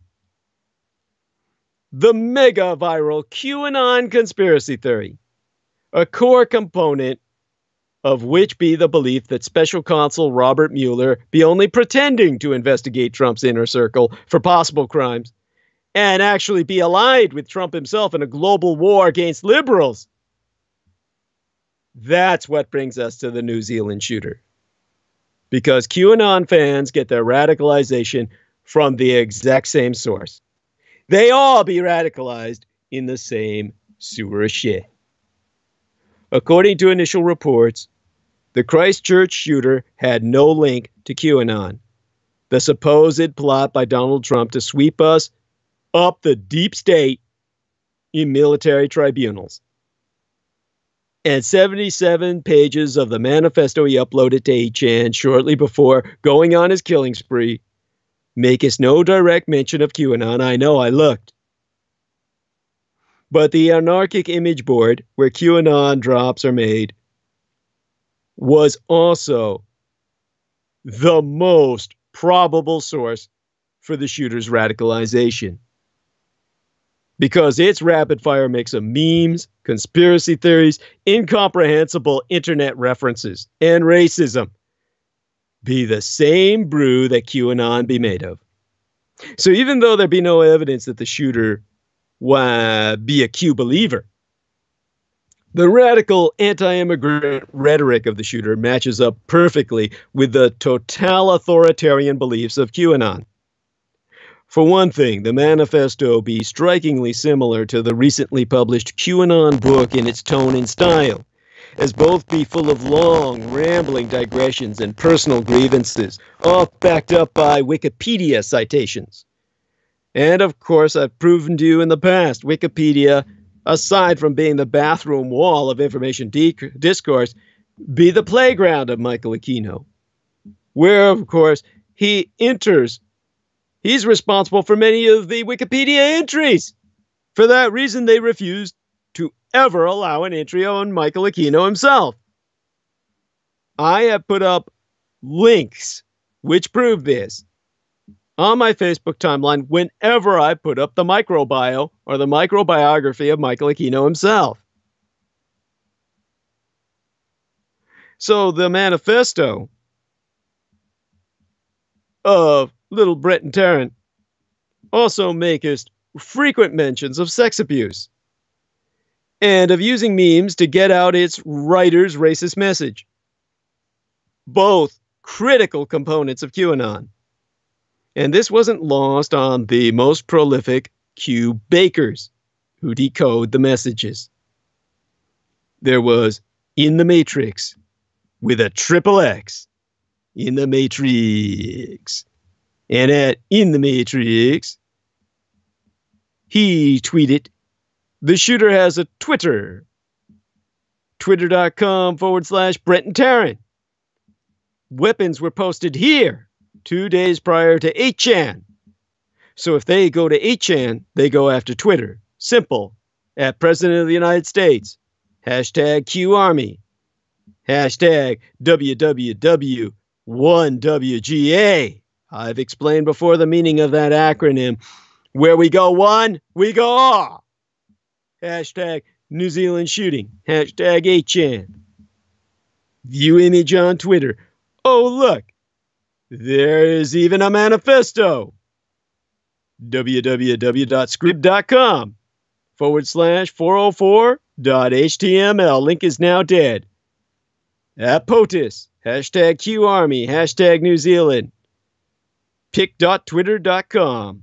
The mega viral QAnon conspiracy theory, a core component of which be the belief that Special Counsel Robert Mueller be only pretending to investigate Trump's inner circle for possible crimes and actually be allied with Trump himself in a global war against liberals. That's what brings us to the New Zealand shooter. Because QAnon fans get their radicalization from the exact same source. They all be radicalized in the same sewer of shit. According to initial reports, the Christchurch shooter had no link to QAnon, the supposed plot by Donald Trump to sweep us up the deep state in military tribunals. And 77 pages of the manifesto he uploaded to 8chan shortly before going on his killing spree make us no direct mention of QAnon. I know, I looked. But the anarchic image board where QAnon drops are made was also the most probable source for the shooter's radicalization. Because its rapid-fire mix of memes, conspiracy theories, incomprehensible internet references, and racism be the same brew that QAnon be made of. So even though there be no evidence that the shooter be a Q believer, The radical anti-immigrant rhetoric of the shooter matches up perfectly with the totalitarian beliefs of QAnon. For one thing, the manifesto be strikingly similar to the recently published QAnon book in its tone and style, as both be full of long, rambling digressions and personal grievances, all backed up by Wikipedia citations. And of course, I've proven to you in the past, Wikipedia, aside from being the bathroom wall of information discourse, be the playground of Michael Aquino, where, of course, he's responsible for many of the Wikipedia entries. For that reason, they refused to ever allow an entry on Michael Aquino himself. I have put up links which prove this on my Facebook timeline whenever I put up the microbio or the microbiography of Michael Aquino himself. So the manifesto of Little Breton Tarrant also maketh frequent mentions of sex abuse and of using memes to get out its writer's racist message. Both critical components of QAnon. And this wasn't lost on the most prolific Q bakers who decode the messages. There was In the Matrix with a triple X. In the Matrix. And at In the Matrix, he tweeted, the shooter has a Twitter. Twitter.com/Breton Tarrant. Weapons were posted here 2 days prior to 8chan. So if they go to 8chan, they go after Twitter. Simple. At President of the United States. Hashtag QArmy. Hashtag WWW1WGA. I've explained before the meaning of that acronym. Where we go one, we go all. Hashtag New Zealand shooting. Hashtag 8chan. View image on Twitter. Oh, look. There is even a manifesto. www.script.com/404.html. Link is now dead. At POTUS. Hashtag QArmy. Hashtag New Zealand. pic.twitter.com.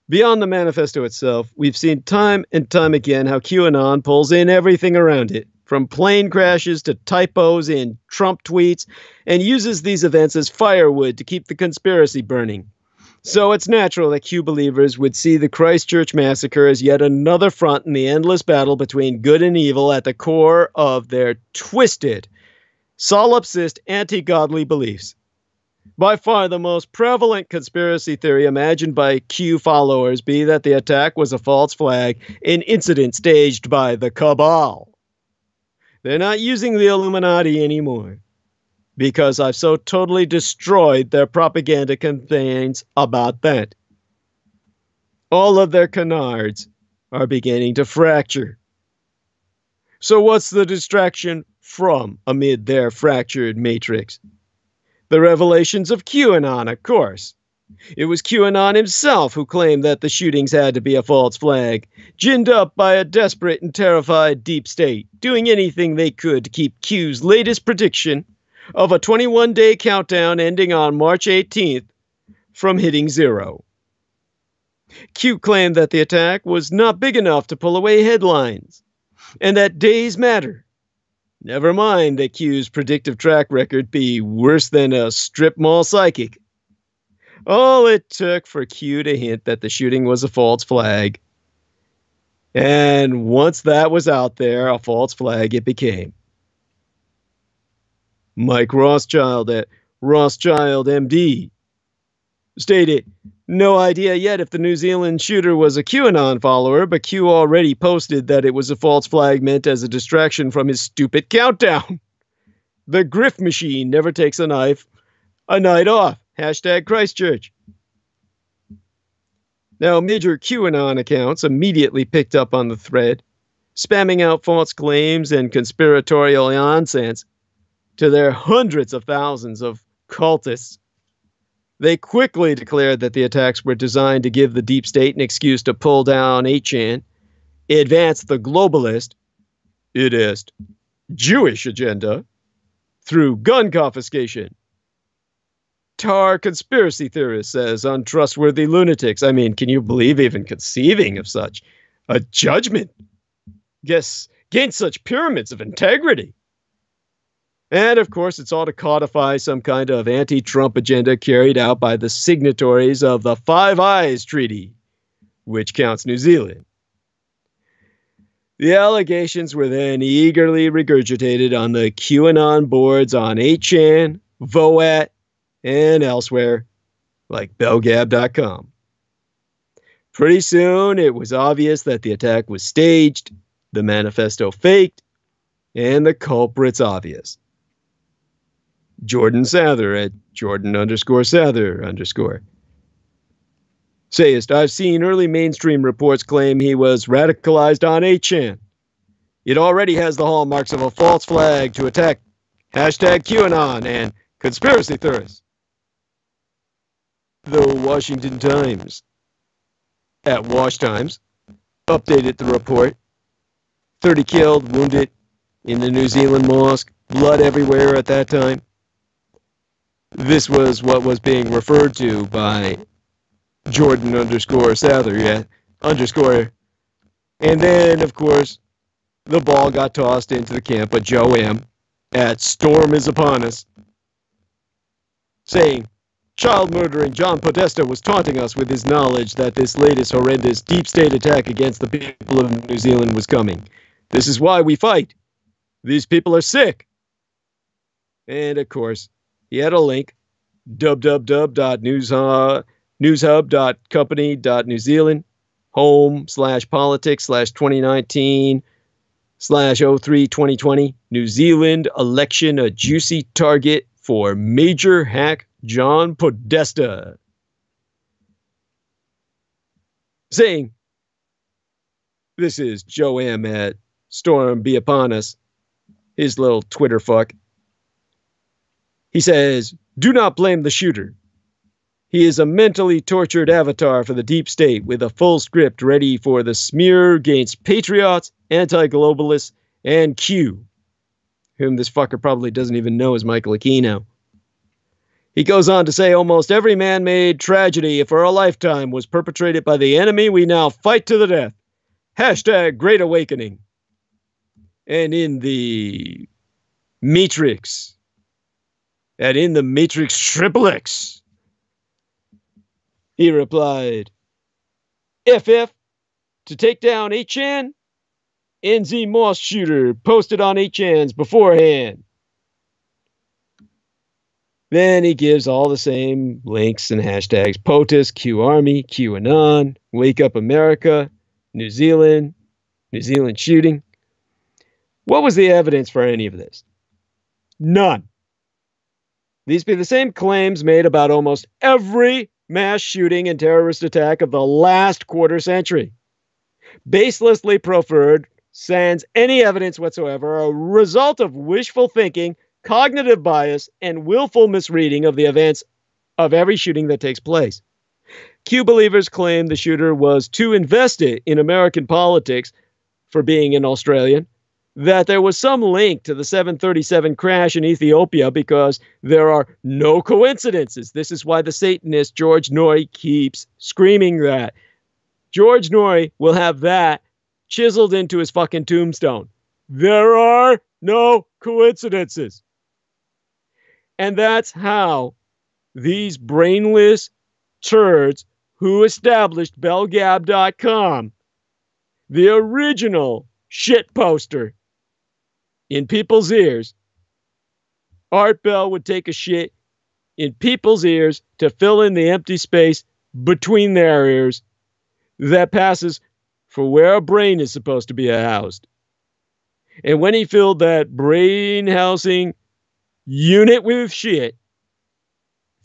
Beyond the manifesto itself, we've seen time and time again how QAnon pulls in everything around it, from plane crashes to typos in Trump tweets, and uses these events as firewood to keep the conspiracy burning. So it's natural that Q believers would see the Christchurch massacre as yet another front in the endless battle between good and evil at the core of their twisted, solipsist, anti-godly beliefs. By far the most prevalent conspiracy theory imagined by Q followers be that the attack was a false flag, an incident staged by the cabal. They're not using the Illuminati anymore because I've so totally destroyed their propaganda campaigns about that. All of their canards are beginning to fracture. So what's the distraction from amid their fractured matrix? The revelations of QAnon, of course. It was QAnon himself who claimed that the shootings had to be a false flag, ginned up by a desperate and terrified deep state, doing anything they could to keep Q's latest prediction of a 21-day countdown ending on March 18th from hitting zero. Q claimed that the attack was not big enough to pull away headlines, and that days matter. Never mind that Q's predictive track record be worse than a strip mall psychic. All it took for Q to hint that the shooting was a false flag. And once that was out there, a false flag it became. Mike Rothschild at Rothschild MD stated, no idea yet if the New Zealand shooter was a QAnon follower, but Q already posted that it was a false flag meant as a distraction from his stupid countdown. The grift machine never takes a night off. Hashtag Christchurch. Now, major QAnon accounts immediately picked up on the thread, spamming out false claims and conspiratorial nonsense to their hundreds of thousands of cultists. They quickly declared that the attacks were designed to give the deep state an excuse to pull down 8chan advance the globalist, Jewish agenda through gun confiscation. Tar conspiracy theorist says untrustworthy lunatics. I mean, can you believe even conceiving of such a judgment? Guess gainst such pyramids of integrity. And of course, it's all to codify some kind of anti-Trump agenda carried out by the signatories of the Five Eyes Treaty, which counts New Zealand. The allegations were then eagerly regurgitated on the QAnon boards on 8chan, Noaught, and elsewhere, like belgab.com. Pretty soon, it was obvious that the attack was staged, the manifesto faked, and the culprits obvious. Jordan Sather at Jordan_Sather_. Sayest, I've seen early mainstream reports claim he was radicalized on 8chan. It already has the hallmarks of a false flag to attack #QAnon and conspiracy theorists. The Washington Times, at Wash Times, updated the report. 30 killed, wounded in the New Zealand mosque, blood everywhere at that time. This was what was being referred to by Jordan_Sather, underscore. And then, of course, the ball got tossed into the camp of Joe M. at Storm is Upon Us, saying, child-murdering John Podesta was taunting us with his knowledge that this latest horrendous deep state attack against the people of New Zealand was coming. This is why we fight. These people are sick. And, of course, he had a link, www.newshub.company.newzealand, home/politics/2019/03/2020, New Zealand election a juicy target for major hack John Podesta. Saying, this is Joe M. at Storm Be Upon Us, his little Twitter fuck. He says, do not blame the shooter. He is a mentally tortured avatar for the deep state with a full script ready for the smear against patriots, anti-globalists, and Q, whom this fucker probably doesn't even know is Michael Aquino. He goes on to say almost every man-made tragedy for a lifetime was perpetrated by the enemy we now fight to the death. #Great Awakening. And in the Matrix, XXX, he replied, FF to take down 8chan, NZ Moss shooter posted on 8chans beforehand. Then he gives all the same links and hashtags. POTUS, Q Army, QAnon, Wake Up America, New Zealand shooting. What was the evidence for any of this? None. These be the same claims made about almost every mass shooting and terrorist attack of the last quarter century. Baselessly proffered, sans any evidence whatsoever, a result of wishful thinking, cognitive bias, and willful misreading of the events of every shooting that takes place. Q believers claim the shooter was too invested in American politics for being an Australian, that there was some link to the 737 crash in Ethiopia because there are no coincidences. This is why the Satanist George Noory keeps screaming that. George Noory will have that chiseled into his fucking tombstone. There are no coincidences. And that's how these brainless turds who established belgab.com, the original shit poster in people's ears, Art Bell would take a shit in people's ears to fill in the empty space between their ears that passes for where a brain is supposed to be housed. And when he filled that brain housing unit with shit,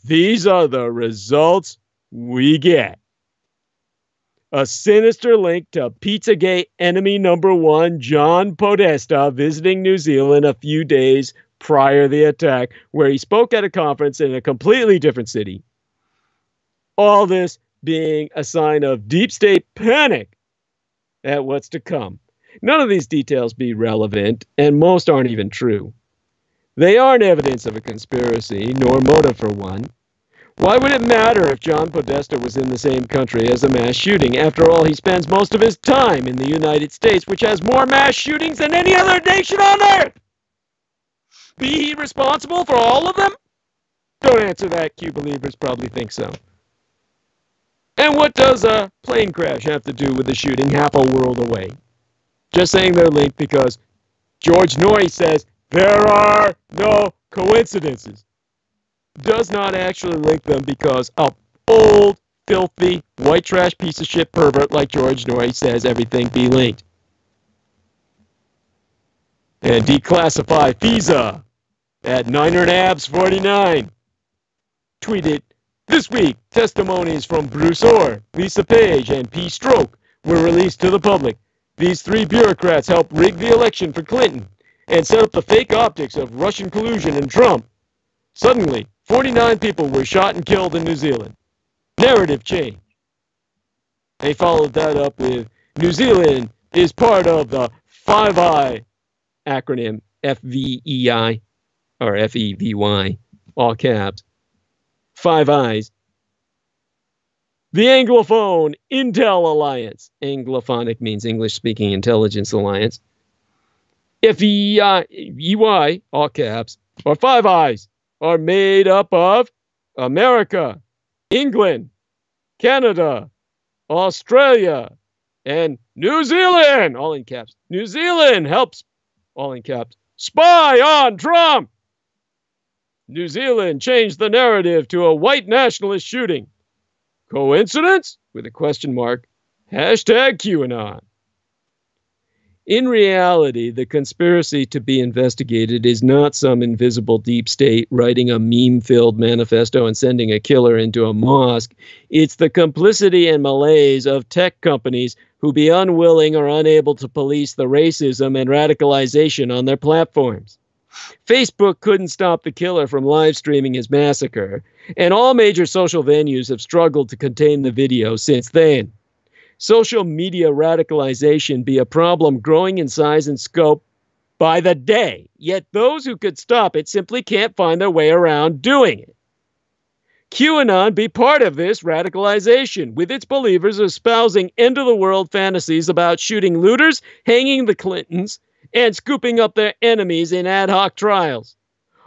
these are the results we get. A sinister link to Pizzagate enemy number one, John Podesta, visiting New Zealand a few days prior to the attack, where he spoke at a conference in a completely different city. All this being a sign of deep state panic at what's to come. None of these details be relevant, and most aren't even true. They aren't evidence of a conspiracy, nor motive for one. Why would it matter if John Podesta was in the same country as a mass shooting? After all, he spends most of his time in the United States, which has more mass shootings than any other nation on Earth. Be he responsible for all of them? Don't answer that. Q believers probably think so. And what does a plane crash have to do with the shooting half a world away? Just saying they're linked because George Noory says there are no coincidences. Does not actually link them because a old, filthy, white trash piece of shit pervert like George Noory says everything be linked. And declassify FISA at NinerNabs49. Tweeted, this week, testimonies from Bruce Orr, Lisa Page, and P. Stroke were released to the public. These three bureaucrats helped rig the election for Clinton and set up the fake optics of Russian collusion and Trump. Suddenly, 49 people were shot and killed in New Zealand. Narrative change. They followed that up with New Zealand is part of the Five Eye acronym, FVEI, or FEVY, all caps. Five Eyes. The Anglophone Intel Alliance. Anglophonic means English-speaking intelligence alliance. FEY, all caps, or Five Eyes, are made up of America, England, Canada, Australia, and New Zealand, all in caps. New Zealand helps, all in caps, spy on Trump. New Zealand changed the narrative to a white nationalist shooting. Coincidence? With a question mark. Hashtag QAnon. In reality, the conspiracy to be investigated is not some invisible deep state writing a meme-filled manifesto and sending a killer into a mosque. It's the complicity and malaise of tech companies who be unwilling or unable to police the racism and radicalization on their platforms. Facebook couldn't stop the killer from live streaming his massacre, and all major social venues have struggled to contain the video since then. Social media radicalization be a problem growing in size and scope by the day, yet those who could stop it simply can't find their way around doing it. QAnon be part of this radicalization, with its believers espousing end-of-the-world fantasies about shooting looters, hanging the Clintons, and scooping up their enemies in ad hoc trials.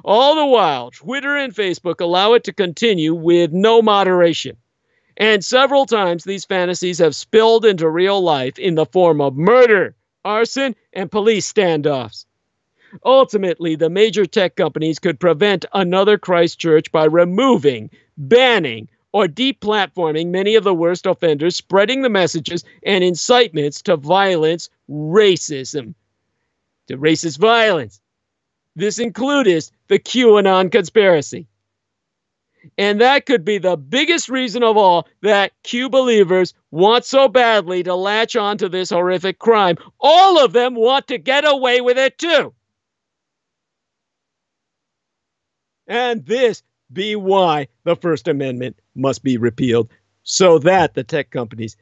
All the while, Twitter and Facebook allow it to continue with no moderation. And several times these fantasies have spilled into real life in the form of murder, arson, and police standoffs. Ultimately, the major tech companies could prevent another Christchurch by removing, banning, or deplatforming many of the worst offenders, spreading the messages and incitements to violence, racism, to racist violence. This includes the QAnon conspiracy. And that could be the biggest reason of all that Q believers want so badly to latch onto this horrific crime. All of them want to get away with it too. And this be why the First Amendment must be repealed, so that the tech companies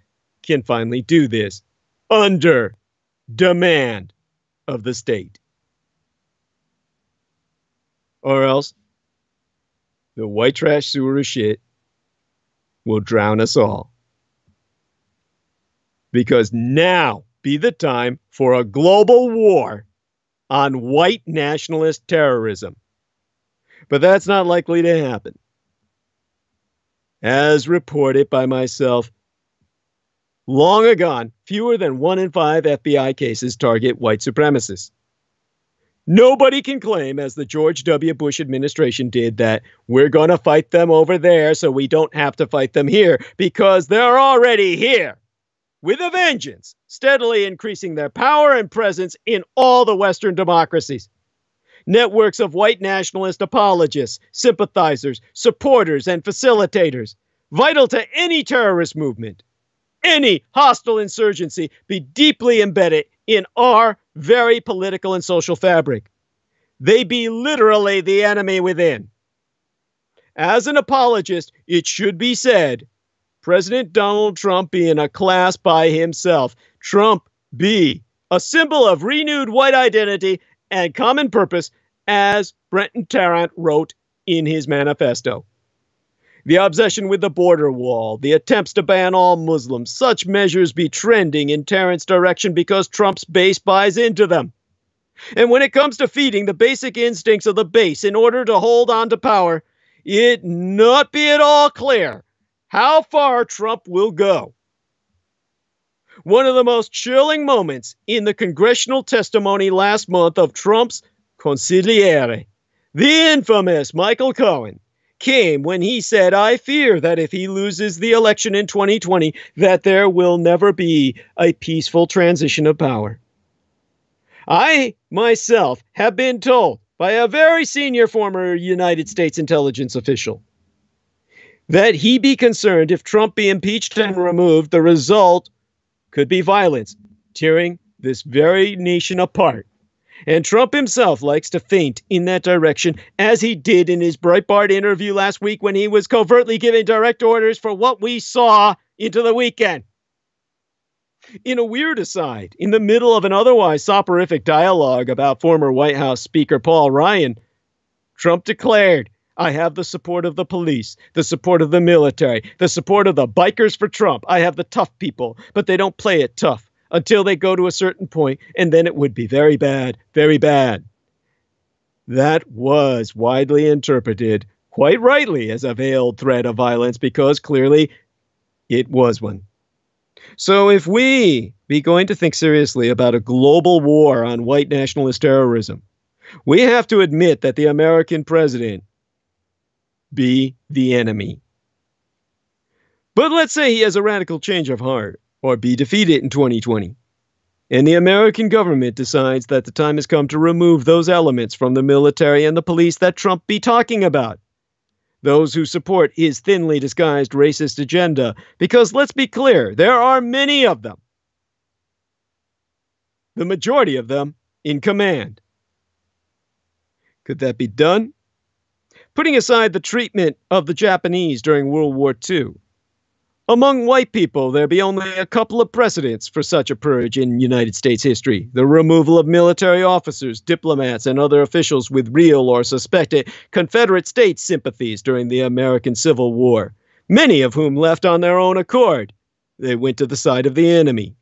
can finally do this under demand of the state. Or else the white trash sewer of shit will drown us all. Because now be the time for a global war on white nationalist terrorism. But that's not likely to happen. As reported by myself, long ago, fewer than 1 in 5 FBI cases target white supremacists. Nobody can claim, as the George W. Bush administration did, that we're going to fight them over there so we don't have to fight them here, because they're already here, with a vengeance, steadily increasing their power and presence in all the Western democracies. Networks of white nationalist apologists, sympathizers, supporters, and facilitators, vital to any terrorist movement, any hostile insurgency, be deeply embedded in our very political and social fabric. They be literally the enemy within. As an apologist, it should be said, President Donald Trump be in a class by himself. Trump be a symbol of renewed white identity and common purpose, as Brenton Tarrant wrote in his manifesto. The obsession with the border wall, the attempts to ban all Muslims, such measures be trending in Tarrant's direction because Trump's base buys into them. And when it comes to feeding the basic instincts of the base in order to hold on to power, it not be at all clear how far Trump will go. One of the most chilling moments in the congressional testimony last month of Trump's consigliere, the infamous Michael Cohen, came when he said, "I fear that if he loses the election in 2020, that there will never be a peaceful transition of power." I, myself, have been told by a very senior former United States intelligence official that he be concerned if Trump be impeached and removed, the result could be violence, tearing this very nation apart. And Trump himself likes to feint in that direction, as he did in his Breitbart interview last week when he was covertly giving direct orders for what we saw into the weekend. In a weird aside, in the middle of an otherwise soporific dialogue about former White House Speaker Paul Ryan, Trump declared, "I have the support of the police, the support of the military, the support of the bikers for Trump. I have the tough people, but they don't play it tough until they go to a certain point, and then it would be very bad, very bad." That was widely interpreted, quite rightly, as a veiled threat of violence, because clearly it was one. So if we be going to think seriously about a global war on white nationalist terrorism, we have to admit that the American president be the enemy. But let's say he has a radical change of heart, or be defeated in 2020, and the American government decides that the time has come to remove those elements from the military and the police that Trump be talking about. Those who support his thinly disguised racist agenda, because let's be clear, there are many of them. The majority of them in command. Could that be done? Putting aside the treatment of the Japanese during World War II, among white people, there be only a couple of precedents for such a purge in United States history: the removal of military officers, diplomats, and other officials with real or suspected Confederate States sympathies during the American Civil War, many of whom left on their own accord. They went to the side of the enemy.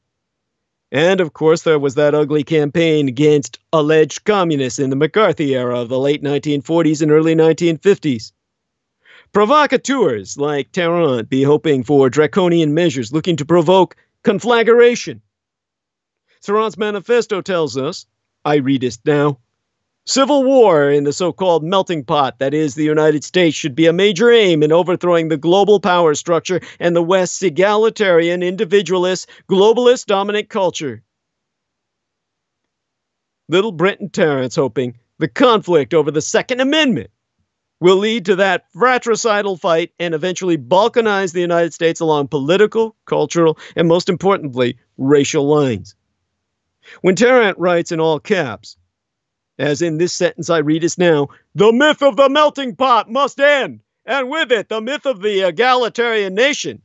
And, of course, there was that ugly campaign against alleged communists in the McCarthy era of the late 1940s and early 1950s. Provocateurs like Tarrant be hoping for draconian measures looking to provoke conflagration. Tarrant's manifesto tells us, I read it now, civil war in the so-called melting pot that is the United States should be a major aim in overthrowing the global power structure and the West's egalitarian, individualist, globalist dominant culture. Little Brenton Tarrant's hoping the conflict over the Second Amendment will lead to that fratricidal fight and eventually balkanize the United States along political, cultural, and most importantly, racial lines. When Tarrant writes in all caps, as in this sentence I read us now, "The myth of the melting pot must end, and with it the myth of the egalitarian nation,"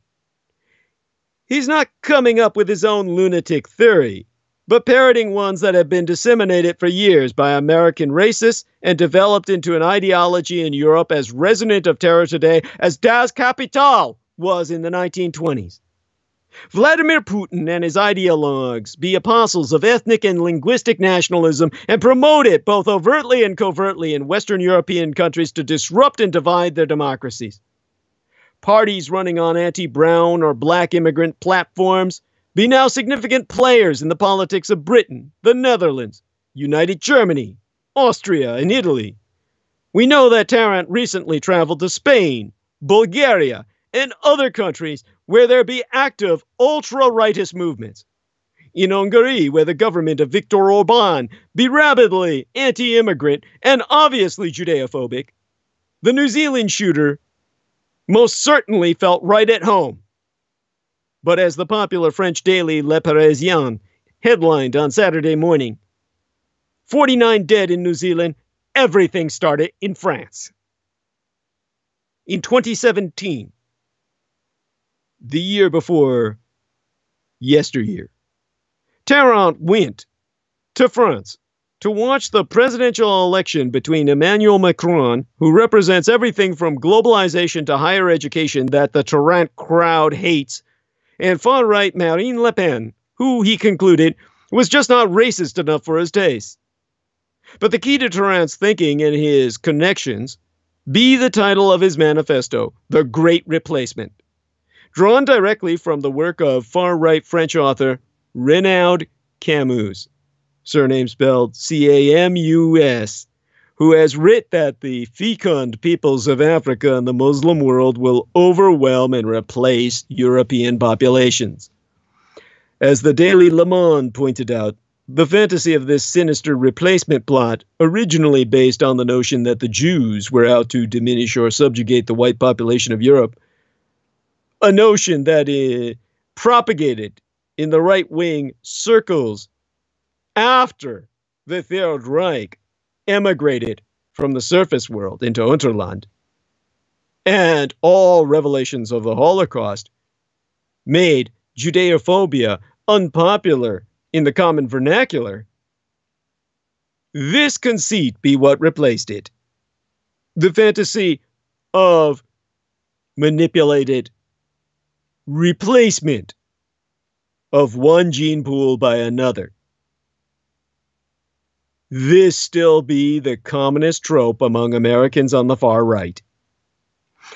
he's not coming up with his own lunatic theory, but parroting ones that have been disseminated for years by American racists and developed into an ideology in Europe as resonant of terror today as Das Kapital was in the 1920s. Vladimir Putin and his ideologues be apostles of ethnic and linguistic nationalism and promote it both overtly and covertly in Western European countries to disrupt and divide their democracies. Parties running on anti-brown or black immigrant platforms be now significant players in the politics of Britain, the Netherlands, United Germany, Austria, and Italy. We know that Tarrant recently traveled to Spain, Bulgaria, and other countries where there be active ultra-rightist movements. In Hungary, where the government of Viktor Orbán be rabidly anti-immigrant and obviously Judeophobic, the New Zealand shooter most certainly felt right at home. But as the popular French daily Le Parisien headlined on Saturday morning, 49 dead in New Zealand, everything started in France. In 2017, the year before yesteryear, Tarrant went to France to watch the presidential election between Emmanuel Macron, who represents everything from globalization to higher education that the Tarrant crowd hates, and far-right Marine Le Pen, who, he concluded, was just not racist enough for his taste. But the key to Tarrant's thinking and his connections be the title of his manifesto, The Great Replacement, drawn directly from the work of far-right French author Renaud Camus, surname spelled Camus, who has writ that the fecund peoples of Africa and the Muslim world will overwhelm and replace European populations. As the Daily Le Monde pointed out, the fantasy of this sinister replacement plot, originally based on the notion that the Jews were out to diminish or subjugate the white population of Europe, a notion that is propagated in the right-wing circles after the Third Reich emigrated from the surface world into Unterland, and all revelations of the Holocaust made Judeophobia unpopular in the common vernacular, this conceit be what replaced it. The fantasy of manipulated replacement of one gene pool by another. This still be the commonest trope among Americans on the far right.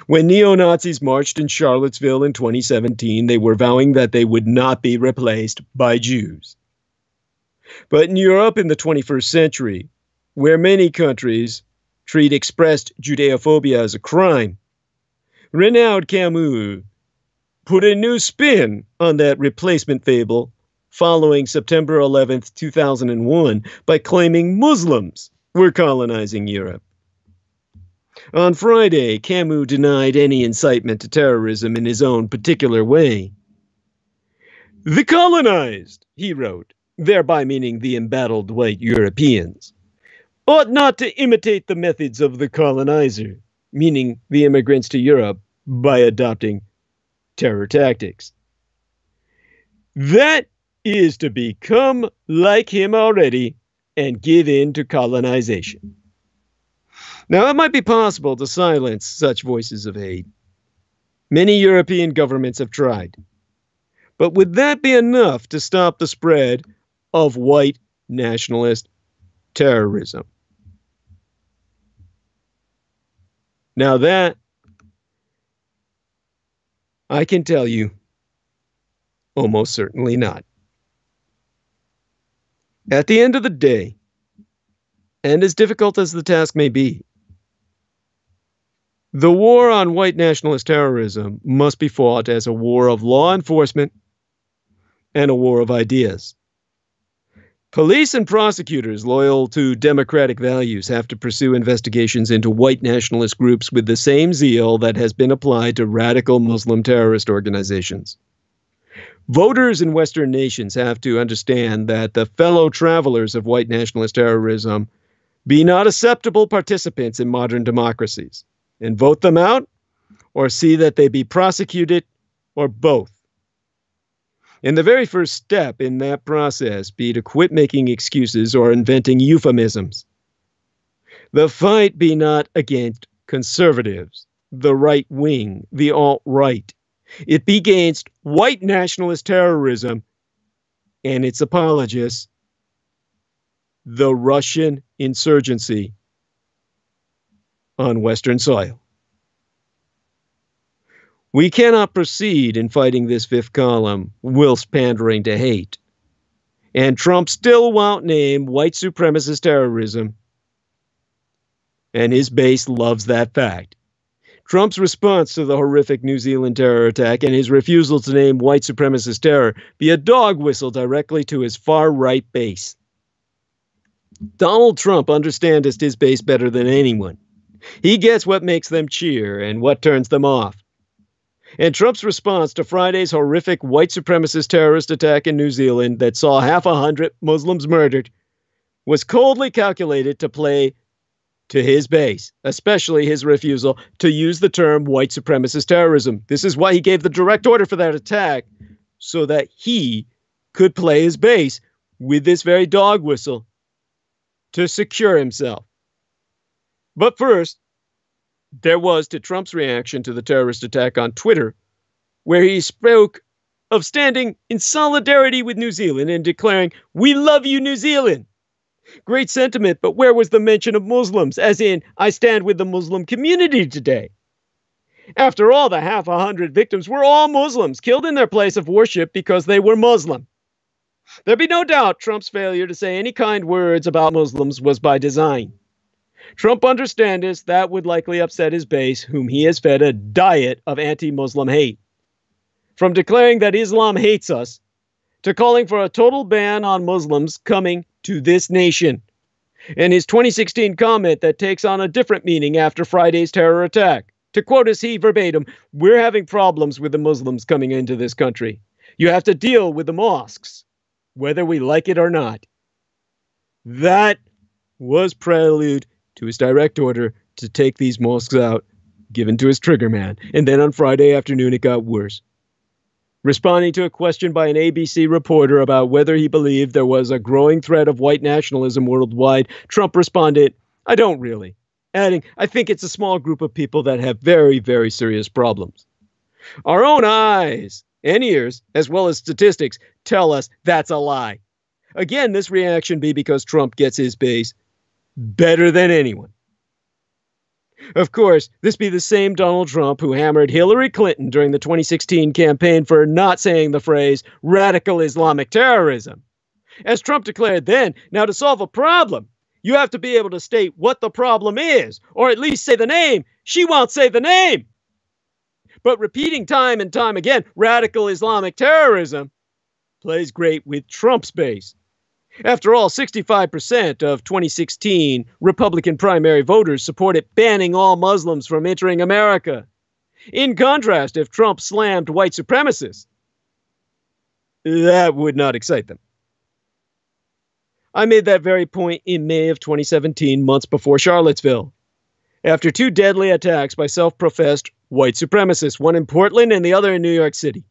When neo-Nazis marched in Charlottesville in 2017, they were vowing that they would not be replaced by Jews. But in Europe in the 21st century, where many countries treat expressed Judeophobia as a crime, Renaud Camus put a new spin on that replacement fable following September 11th, 2001, by claiming Muslims were colonizing Europe. On Friday, Camus denied any incitement to terrorism in his own particular way. The colonized, he wrote, thereby meaning the embattled white Europeans, ought not to imitate the methods of the colonizer, meaning the immigrants to Europe, by adopting terror tactics. That is to become like him already and give in to colonization. Now, it might be possible to silence such voices of hate. Many European governments have tried. But would that be enough to stop the spread of white nationalist terrorism? Now that, I can tell you, almost certainly not. At the end of the day, and as difficult as the task may be, the war on white nationalist terrorism must be fought as a war of law enforcement and a war of ideas. Police and prosecutors loyal to democratic values have to pursue investigations into white nationalist groups with the same zeal that has been applied to radical Muslim terrorist organizations. Voters in Western nations have to understand that the fellow travelers of white nationalist terrorism be not acceptable participants in modern democracies, and vote them out or see that they be prosecuted, or both. And the very first step in that process be to quit making excuses or inventing euphemisms. The fight be not against conservatives, the right wing, the alt-right. It be against white nationalist terrorism and its apologists, the Russian insurgency on Western soil. We cannot proceed in fighting this fifth column whilst pandering to hate. And Trump still won't name white supremacist terrorism, and his base loves that fact. Trump's response to the horrific New Zealand terror attack and his refusal to name white supremacist terror be a dog whistle directly to his far-right base. Donald Trump understands his base better than anyone. He gets what makes them cheer and what turns them off. And Trump's response to Friday's horrific white supremacist terrorist attack in New Zealand that saw 50 Muslims murdered was coldly calculated to play to his base, especially his refusal to use the term white supremacist terrorism. This is why he gave the direct order for that attack, so that he could play his base with this very dog whistle to secure himself. But first, there was to Trump's reaction to the terrorist attack on Twitter, where he spoke of standing in solidarity with New Zealand and declaring, "We love you, New Zealand." Great sentiment, but where was the mention of Muslims, as in, I stand with the Muslim community today? After all, the 100 victims were all Muslims, killed in their place of worship because they were Muslim. There'd be no doubt Trump's failure to say any kind words about Muslims was by design. Trump understands that would likely upset his base, whom he has fed a diet of anti-Muslim hate. From declaring that Islam hates us, to calling for a total ban on Muslims coming to this nation. And his 2016 comment that takes on a different meaning after Friday's terror attack. To quote as he verbatim, "We're having problems with the Muslims coming into this country. You have to deal with the mosques, whether we like it or not." That was prelude to his direct order to take these mosques out, given to his trigger man. And then on Friday afternoon, it got worse. Responding to a question by an ABC reporter about whether he believed there was a growing threat of white nationalism worldwide, Trump responded, "I don't really," adding, "I think it's a small group of people that have very, very serious problems. Our own eyes and ears, as well as statistics, tell us that's a lie." Again, this reaction be because Trump gets his base better than anyone. Of course, this be the same Donald Trump who hammered Hillary Clinton during the 2016 campaign for not saying the phrase radical Islamic terrorism. As Trump declared then, now to solve a problem, you have to be able to state what the problem is, or at least say the name. She won't say the name. But repeating time and time again, radical Islamic terrorism plays great with Trump's base. After all, 65% of 2016 Republican primary voters supported banning all Muslims from entering America. In contrast, if Trump slammed white supremacists, that would not excite them. I made that very point in May of 2017, months before Charlottesville. After two deadly attacks by self-professed white supremacists, one in Portland and the other in New York City.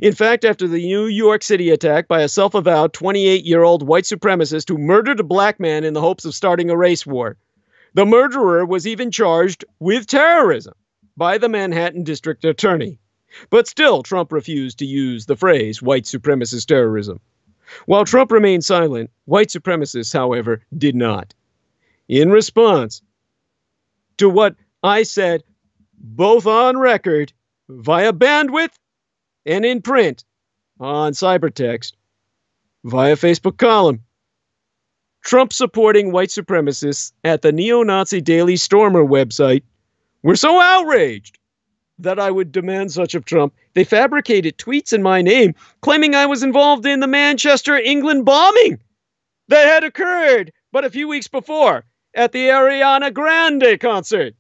In fact, after the New York City attack by a self-avowed 28-year-old white supremacist who murdered a black man in the hopes of starting a race war, the murderer was even charged with terrorism by the Manhattan District Attorney. But still, Trump refused to use the phrase white supremacist terrorism. While Trump remained silent, white supremacists, however, did not. In response to what I said, both on record, via bandwidth, and in print, on cybertext, via Facebook column, Trump supporting white supremacists at the neo-Nazi Daily Stormer website were so outraged that I would demand such of Trump, they fabricated tweets in my name claiming I was involved in the Manchester, England bombing that had occurred but a few weeks before at the Ariana Grande concert.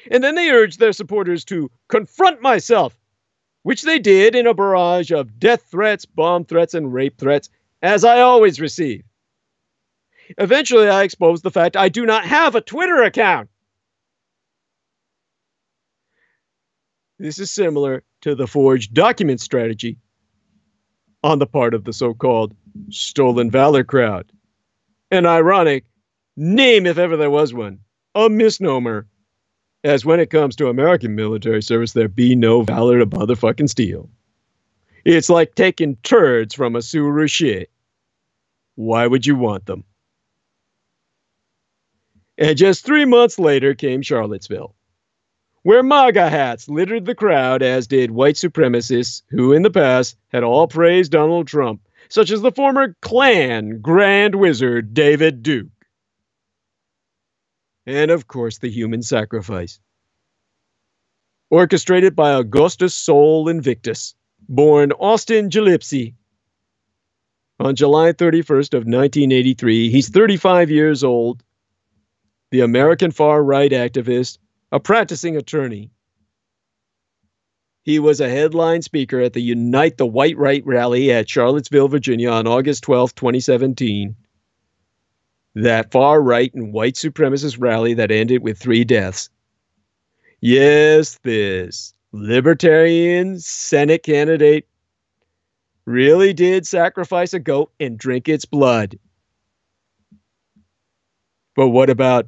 And then they urged their supporters to confront myself, which they did in a barrage of death threats, bomb threats, and rape threats, as I always receive. Eventually, I exposed the fact I do not have a Twitter account. This is similar to the forged document strategy on the part of the so-called stolen valor crowd. An ironic name, if ever there was one, a misnomer, as when it comes to American military service, there be no valor to motherfucking steal. It's like taking turds from a sewer of shit. Why would you want them? And just 3 months later came Charlottesville, where MAGA hats littered the crowd, as did white supremacists who in the past had all praised Donald Trump, such as the former Klan Grand Wizard David Duke. And of course, the human sacrifice. Orchestrated by Augustus Sol Invictus, born Austin Gillespie. On July 31st of 1983, he's 35 years old, the American far-right activist, a practicing attorney. He was a headline speaker at the Unite the White Right rally at Charlottesville, Virginia on August 12, 2017. That far-right and white supremacist rally that ended with 3 deaths. Yes, this Libertarian Senate candidate really did sacrifice a goat and drink its blood. But what about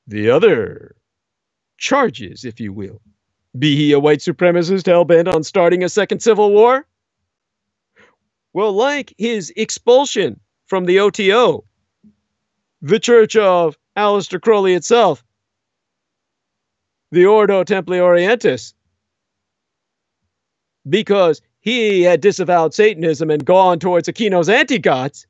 the other charges, if you will? Be he a white supremacist hell-bent on starting a second civil war? Well, like his expulsion from the OTO, the Church of Aleister Crowley itself, the Ordo Templi Orientis, because he had disavowed Satanism and gone towards Aquino's anti-gods,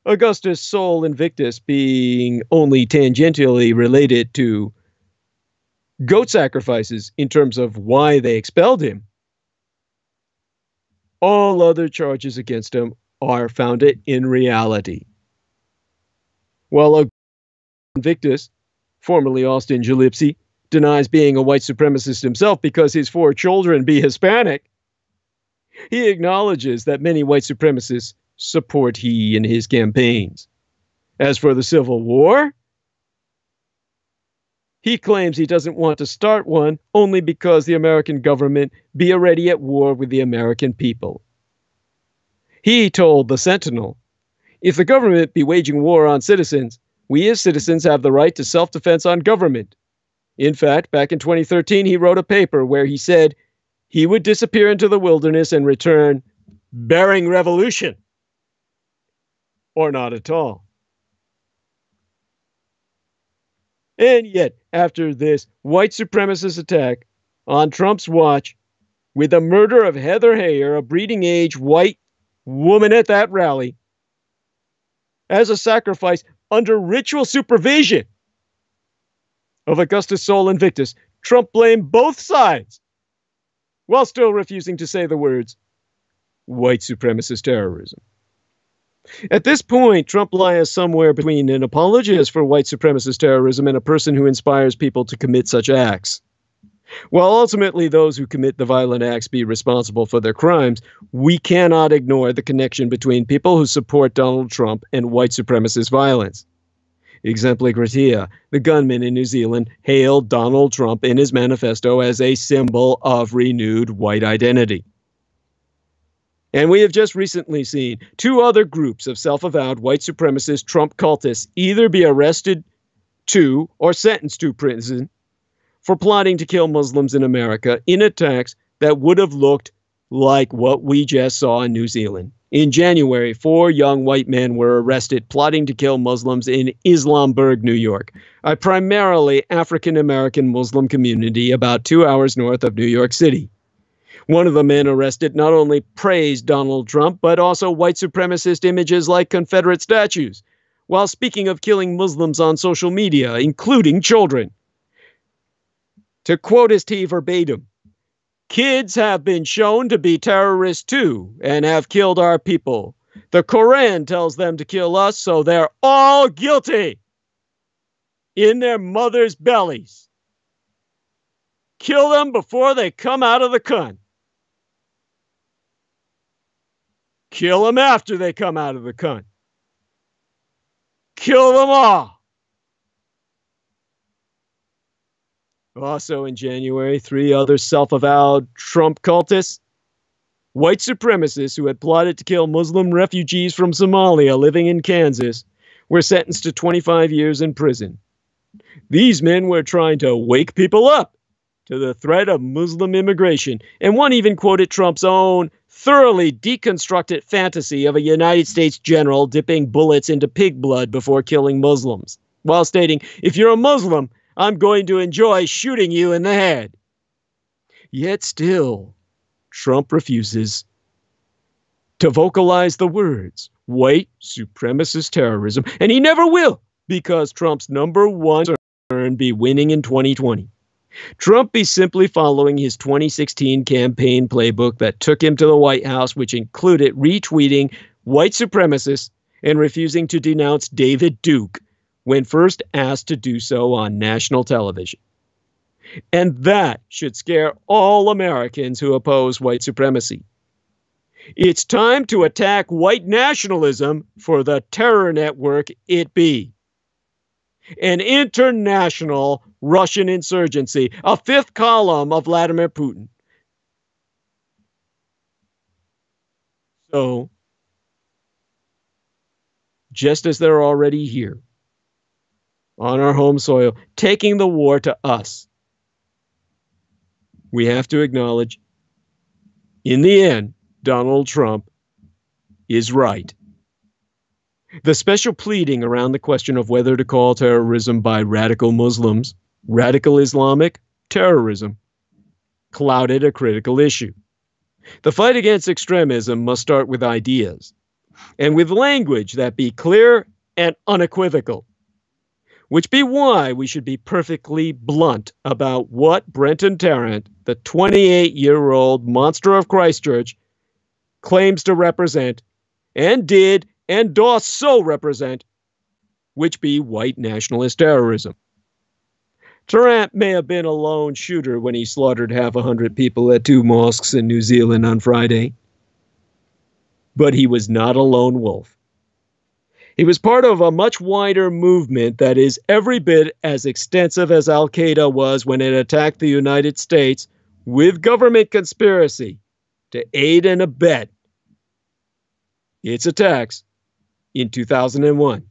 Augustus Sol Invictus being only tangentially related to goat sacrifices in terms of why they expelled him. All other charges against him are founded in reality. While Invictus, formerly Austin Gillespie, denies being a white supremacist himself because his 4 children be Hispanic, he acknowledges that many white supremacists support he in his campaigns. As for the Civil War, he claims he doesn't want to start one only because the American government be already at war with the American people. He told the Sentinel, "If the government be waging war on citizens, we as citizens have the right to self-defense on government." In fact, back in 2013, he wrote a paper where he said he would disappear into the wilderness and return bearing revolution. Or not at all. And yet, after this white supremacist attack on Trump's watch, with the murder of ̔HÐ, a breeding-age white woman at that rally, as a sacrifice under ritual supervision of Augustus Sol Invictus, Trump blamed both sides, while still refusing to say the words, white supremacist terrorism. At this point, Trump lies somewhere between an apologist for white supremacist terrorism and a person who inspires people to commit such acts. While ultimately those who commit the violent acts be responsible for their crimes, we cannot ignore the connection between people who support Donald Trump and white supremacist violence. Exempli gratia, the gunman in New Zealand hailed Donald Trump in his manifesto as a symbol of renewed white identity. And we have just recently seen 2 other groups of self-avowed white supremacist Trump cultists either be arrested to or sentenced to prison for plotting to kill Muslims in America in attacks that would have looked like what we just saw in New Zealand. In January, 4 young white men were arrested plotting to kill Muslims in Islamburg, New York, a primarily African-American Muslim community about 2 hours north of New York City. One of the men arrested not only praised Donald Trump, but also white supremacist images like Confederate statues, while speaking of killing Muslims on social media, including children. To quote his T verbatim, "Kids have been shown to be terrorists too and have killed our people. The Quran tells them to kill us, so they're all guilty in their mothers' bellies. Kill them before they come out of the cunt. Kill them after they come out of the cunt. Kill them all." Also in January, 3 other self-avowed Trump cultists, white supremacists who had plotted to kill Muslim refugees from Somalia living in Kansas, were sentenced to 25 years in prison. These men were trying to wake people up to the threat of Muslim immigration, and one even quoted Trump's own thoroughly deconstructed fantasy of a United States general dipping bullets into pig blood before killing Muslims, while stating, "If you're a Muslim, I'm going to enjoy shooting you in the head." Yet still, Trump refuses to vocalize the words white supremacist terrorism, and he never will, because Trump's #1 concern be winning in 2020. Trump be simply following his 2016 campaign playbook that took him to the White House, which included retweeting white supremacists and refusing to denounce David Duke when first asked to do so on national television. And that should scare all Americans who oppose white supremacy. It's time to attack white nationalism for the terror network it be. An international Russian insurgency, a 5th column of Vladimir Putin. So, just as they're already here, on our home soil, taking the war to us, we have to acknowledge, in the end, Donald Trump is right. The special pleading around the question of whether to call terrorism by radical Muslims radical Islamic terrorism clouded a critical issue. The fight against extremism must start with ideas, and with language that be clear and unequivocal, which be why we should be perfectly blunt about what Brenton Tarrant, the 28-year-old monster of Christchurch, claims to represent, and did and doth so represent, which be white nationalist terrorism. Tarrant may have been a lone shooter when he slaughtered 100 people at 2 mosques in New Zealand on Friday, but he was not a lone wolf. He was part of a much wider movement that is every bit as extensive as Al-Qaeda was when it attacked the United States with government conspiracy to aid and abet its attacks in 2001.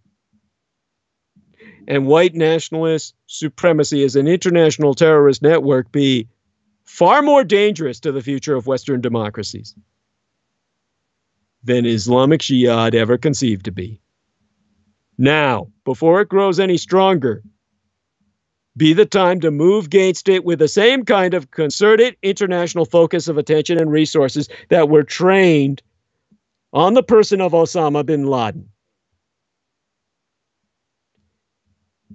And white nationalist supremacy as an international terrorist network be far more dangerous to the future of Western democracies than Islamic Jihad ever conceived to be. Now, before it grows any stronger, be the time to move against it with the same kind of concerted international focus of attention and resources that were trained on the person of Osama bin Laden.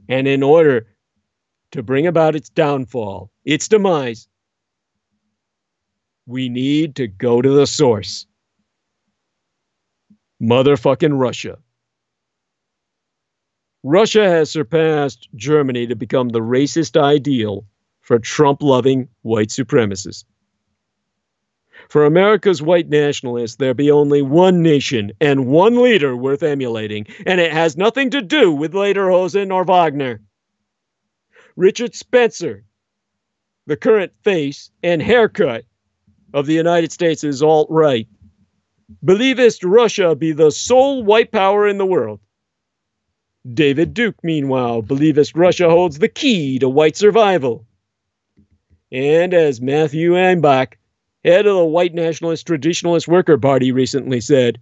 And in order to bring about its downfall, its demise, we need to go to the source. Motherfucking Russia. Russia has surpassed Germany to become the racist ideal for Trump-loving white supremacists. For America's white nationalists, there be only one nation and one leader worth emulating, and it has nothing to do with Lederhosen or Wagner. Richard Spencer, the current face and haircut of the United States' alt-right, believest Russia be the sole white power in the world. David Duke, meanwhile, believest Russia holds the key to white survival. And as Matthew Ambach, head of the white nationalist traditionalist worker party, recently said,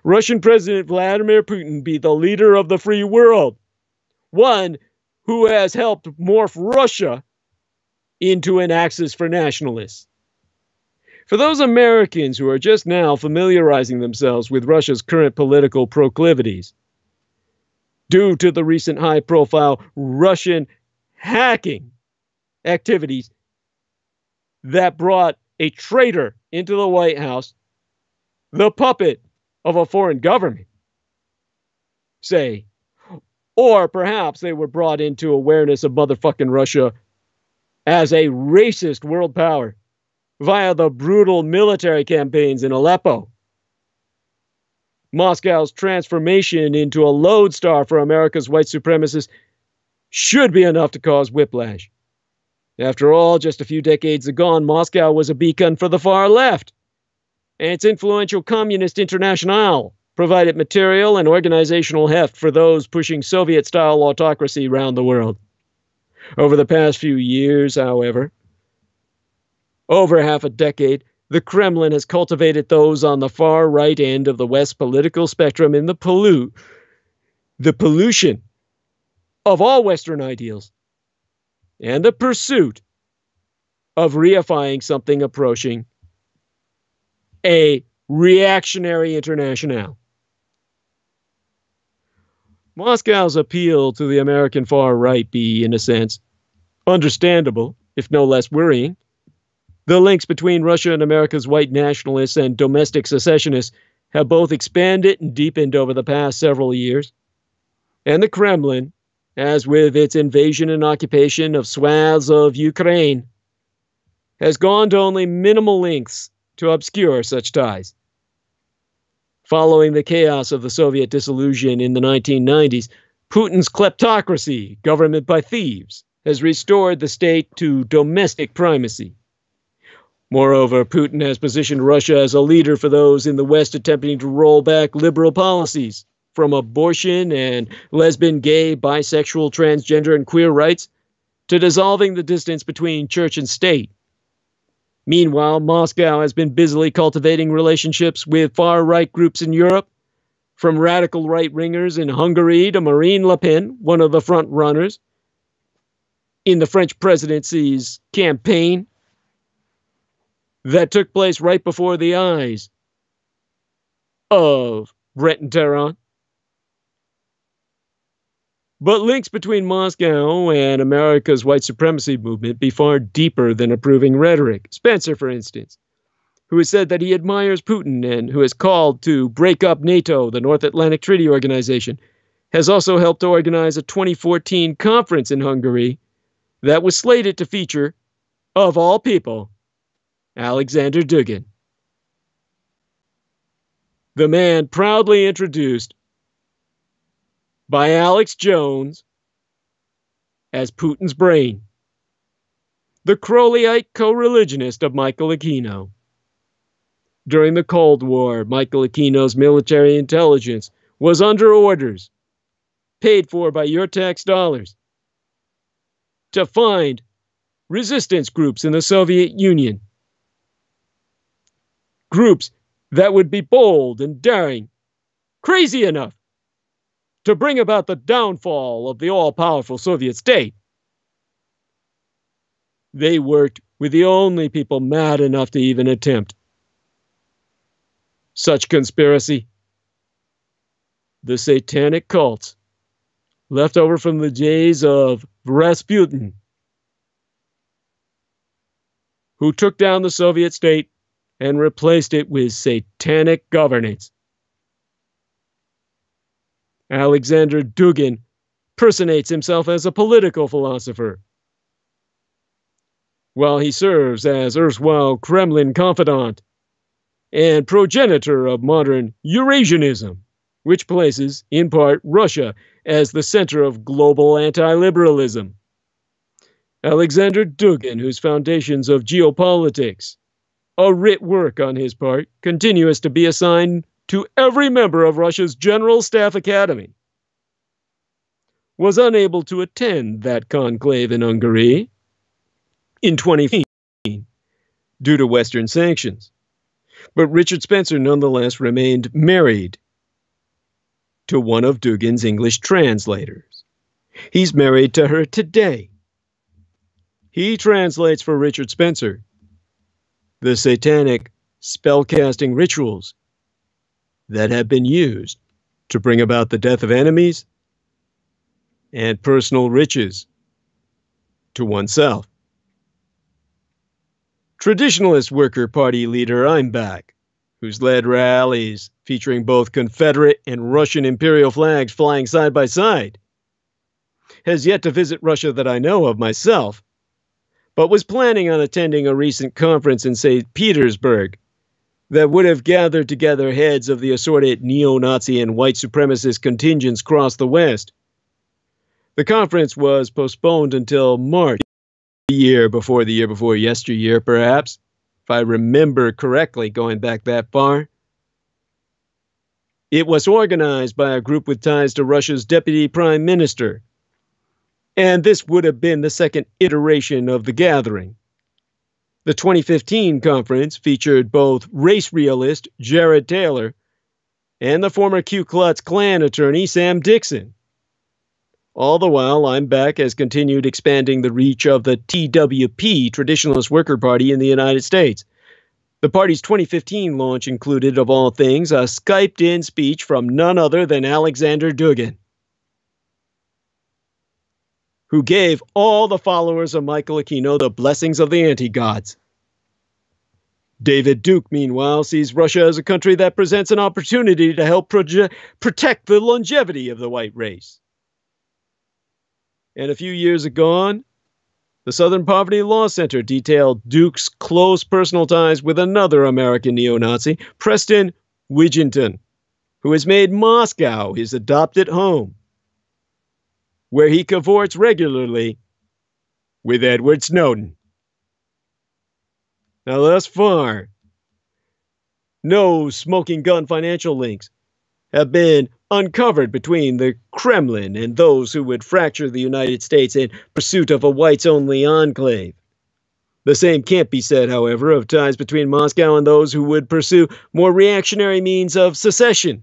Russian President Vladimir Putin be the leader of the free world, one who has helped morph Russia into an axis for nationalists. For those Americans who are just now familiarizing themselves with Russia's current political proclivities, due to the recent high-profile Russian hacking activities that brought a traitor into the White House, the puppet of a foreign government, say, or perhaps they were brought into awareness of motherfucking Russia as a racist world power via the brutal military campaigns in Aleppo. Moscow's transformation into a lodestar for America's white supremacists should be enough to cause whiplash. After all, just a few decades ago, Moscow was a beacon for the far left, and its influential Communist Internationale provided material and organizational heft for those pushing Soviet-style autocracy around the world. Over the past few years, however, over half a decade, the Kremlin has cultivated those on the far right end of the West political spectrum in the pollution of all Western ideals and the pursuit of reifying something approaching a reactionary internationale. Moscow's appeal to the American far right be, in a sense, understandable, if no less worrying. The links between Russia and America's white nationalists and domestic secessionists have both expanded and deepened over the past several years. And the Kremlin, as with its invasion and occupation of swaths of Ukraine, has gone to only minimal lengths to obscure such ties. Following the chaos of the Soviet dissolution in the 1990s, Putin's kleptocracy, government by thieves, has restored the state to domestic primacy. Moreover, Putin has positioned Russia as a leader for those in the West attempting to roll back liberal policies, from abortion and lesbian, gay, bisexual, transgender, and queer rights, to dissolving the distance between church and state. Meanwhile, Moscow has been busily cultivating relationships with far-right groups in Europe, from radical right-wingers in Hungary to Marine Le Pen, one of the front-runners in the French presidency's campaign that took place right before the eyes of Brett and Tehran. But links between Moscow and America's white supremacy movement be far deeper than approving rhetoric. Spencer, for instance, who has said that he admires Putin and who has called to break up NATO, the North Atlantic Treaty Organization, has also helped to organize a 2014 conference in Hungary that was slated to feature, of all people, Alexander Dugin, the man proudly introduced by Alex Jones as Putin's brain, the Crowleyite co-religionist of Michael Aquino. During the Cold War, Michael Aquino's military intelligence was under orders, paid for by your tax dollars, to find resistance groups in the Soviet Union. Groups that would be bold and daring, crazy enough to bring about the downfall of the all-powerful Soviet state. They worked with the only people mad enough to even attempt such conspiracy: the satanic cults left over from the days of Rasputin, who took down the Soviet state and replaced it with satanic governance. Alexander Dugin personates himself as a political philosopher, while he serves as erstwhile Kremlin confidant and progenitor of modern Eurasianism, which places, in part, Russia as the center of global anti-liberalism. Alexander Dugin, whose Foundations of Geopolitics, a writ work on his part, continues to be assigned to every member of Russia's General Staff Academy, was unable to attend that conclave in Hungary in 2015 due to Western sanctions. But Richard Spencer nonetheless remained married to one of Dugin's English translators. He's married to her today. He translates for Richard Spencer the satanic spellcasting rituals that have been used to bring about the death of enemies and personal riches to oneself. Traditionalist Worker Party leader Einbach, who's led rallies featuring both Confederate and Russian imperial flags flying side by side, has yet to visit Russia that I know of myself, but was planning on attending a recent conference in St. Petersburg that would have gathered together heads of the assorted neo-Nazi and white supremacist contingents across the West. The conference was postponed until March, the year before yesteryear, perhaps, if I remember correctly, going back that far. It was organized by a group with ties to Russia's deputy prime minister, and this would have been the second iteration of the gathering. The 2015 conference featured both race realist Jared Taylor and the former Ku Klux Klan attorney Sam Dixon. All the while, Einbach has continued expanding the reach of the TWP, Traditionalist Worker Party, in the United States. The party's 2015 launch included, of all things, a Skyped-in speech from none other than Alexander Dugin, who gave all the followers of Michael Aquino the blessings of the anti-gods. David Duke, meanwhile, sees Russia as a country that presents an opportunity to help protect the longevity of the white race. And a few years ago, the Southern Poverty Law Center detailed Duke's close personal ties with another American neo-Nazi, Preston Widgington, who has made Moscow his adopted home, where he cavorts regularly with Edward Snowden. Now, thus far, no smoking gun financial links have been uncovered between the Kremlin and those who would fracture the United States in pursuit of a whites-only enclave. The same can't be said, however, of ties between Moscow and those who would pursue more reactionary means of secession.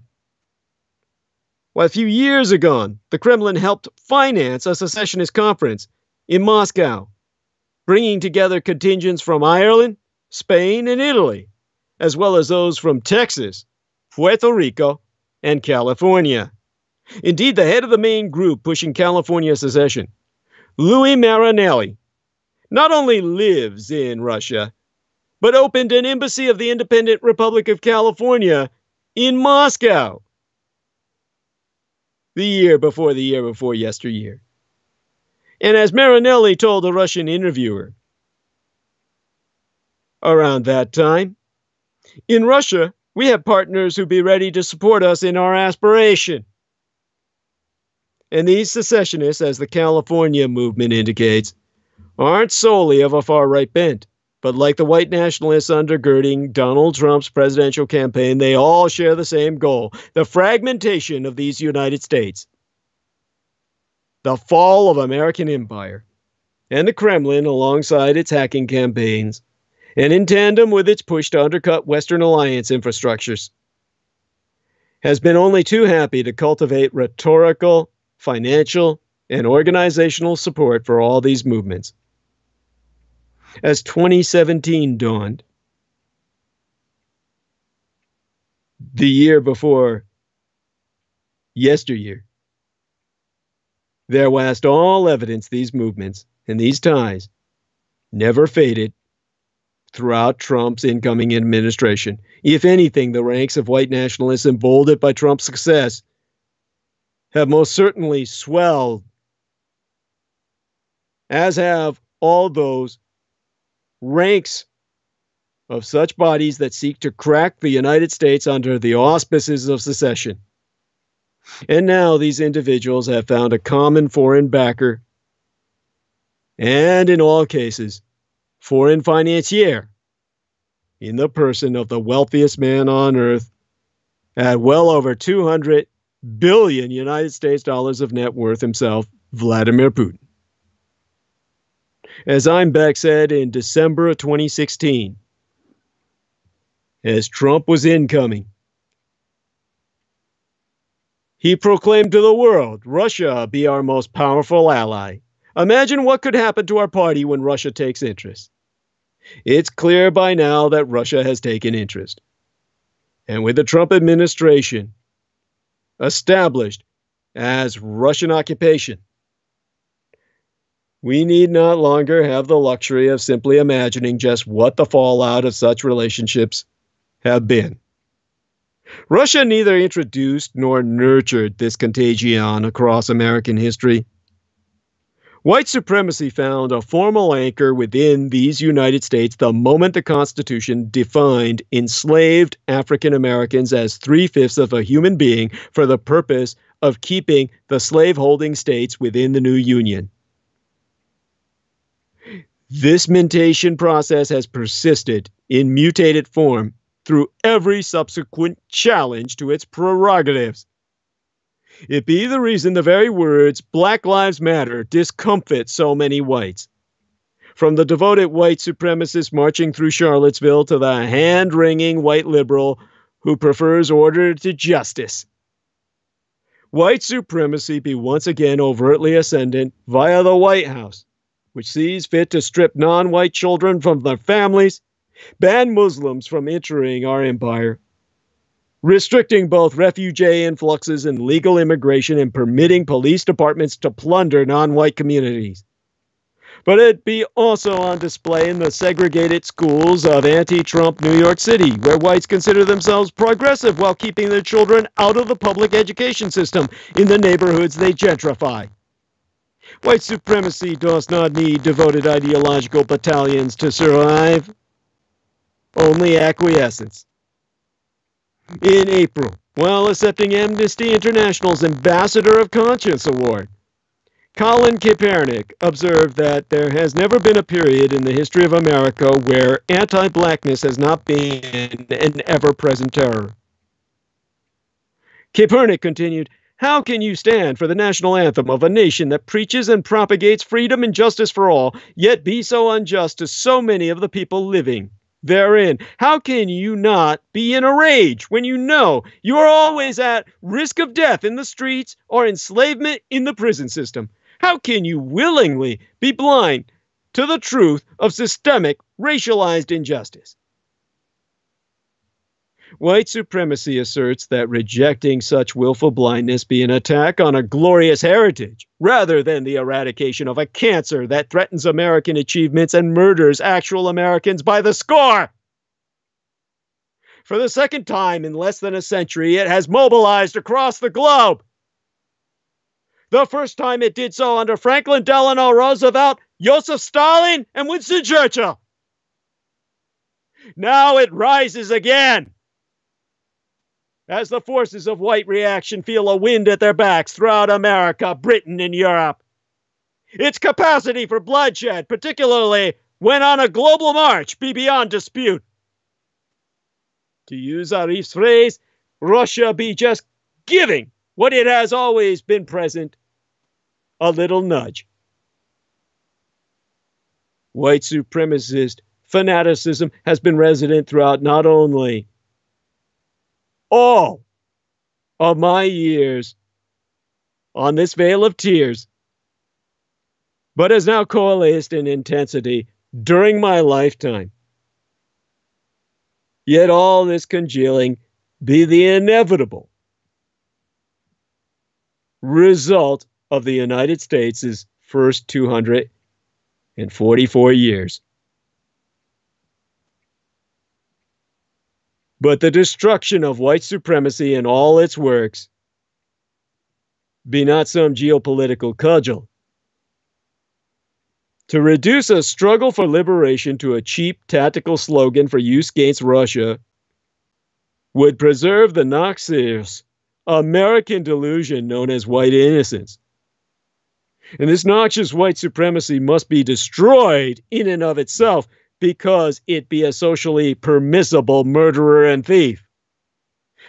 While a few years ago, the Kremlin helped finance a secessionist conference in Moscow, bringing together contingents from Ireland, Spain, and Italy, as well as those from Texas, Puerto Rico, and California. Indeed, the head of the main group pushing California secession, Louis Marinelli, not only lives in Russia, but opened an embassy of the independent Republic of California in Moscow the year before yesteryear. And as Marinelli told a Russian interviewer around that time, in Russia, we have partners who be ready to support us in our aspiration. And these secessionists, as the California movement indicates, aren't solely of a far-right bent, but like the white nationalists undergirding Donald Trump's presidential campaign, they all share the same goal: the fragmentation of these United States, the fall of American empire, and the Kremlin, alongside its hacking campaigns, and in tandem with its push to undercut Western alliance infrastructures, has been only too happy to cultivate rhetorical, financial, and organizational support for all these movements. As 2017 dawned, the year before yesteryear, there was all evidence these movements and these ties never faded throughout Trump's incoming administration. If anything, the ranks of white nationalists emboldened by Trump's success have most certainly swelled, as have all those ranks of such bodies that seek to crack the United States under the auspices of secession. And now these individuals have found a common foreign backer, and in all cases, foreign financier, in the person of the wealthiest man on earth at well over 200 billion United States dollars of net worth himself, Vladimir Putin. As Einbeck said in December of 2016, as Trump was incoming, he proclaimed to the world, Russia be our most powerful ally. Imagine what could happen to our party when Russia takes interest. It's clear by now that Russia has taken interest. And with the Trump administration established as Russian occupation, we need not longer have the luxury of simply imagining just what the fallout of such relationships have been. Russia neither introduced nor nurtured this contagion across American history. White supremacy found a formal anchor within these United States the moment the Constitution defined enslaved African Americans as 3/5 of a human being for the purpose of keeping the slave-holding states within the new Union. This mintation process has persisted in mutated form through every subsequent challenge to its prerogatives. It be the reason the very words Black Lives Matter discomfit so many whites. From the devoted white supremacist marching through Charlottesville to the hand-wringing white liberal who prefers order to justice. White supremacy be once again overtly ascendant via the White House, which sees fit to strip non-white children from their families, ban Muslims from entering our empire, restricting both refugee influxes and legal immigration and permitting police departments to plunder non-white communities. But it be also on display in the segregated schools of anti-Trump New York City, where whites consider themselves progressive while keeping their children out of the public education system in the neighborhoods they gentrify. White supremacy does not need devoted ideological battalions to survive, only acquiescence. In April, while accepting Amnesty International's Ambassador of Conscience Award, Colin Kaepernick observed that there has never been a period in the history of America where anti-blackness has not been an ever-present terror. Kaepernick continued, "How can you stand for the national anthem of a nation that preaches and propagates freedom and justice for all, yet be so unjust to so many of the people living therein? How can you not be in a rage when you know you are always at risk of death in the streets or enslavement in the prison system? How can you willingly be blind to the truth of systemic racialized injustice?" White supremacy asserts that rejecting such willful blindness be an attack on a glorious heritage, rather than the eradication of a cancer that threatens American achievements and murders actual Americans by the score. For the second time in less than a century, it has mobilized across the globe. The first time it did so under Franklin Delano Roosevelt, Joseph Stalin, and Winston Churchill. Now it rises again, as the forces of white reaction feel a wind at their backs throughout America, Britain, and Europe. Its capacity for bloodshed, particularly when on a global march, be beyond dispute. To use Arif's phrase, Russia be just giving what it has always been present, a little nudge. White supremacist fanaticism has been resident throughout not only all of my years on this vale of tears, but has now coalesced in intensity during my lifetime. Yet all this congealing be the inevitable result of the United States' first 244 years. But the destruction of white supremacy and all its works be not some geopolitical cudgel. To reduce a struggle for liberation to a cheap tactical slogan for use against Russia would preserve the noxious American delusion known as white innocence. And this noxious white supremacy must be destroyed in and of itself, because it be a socially permissible murderer and thief.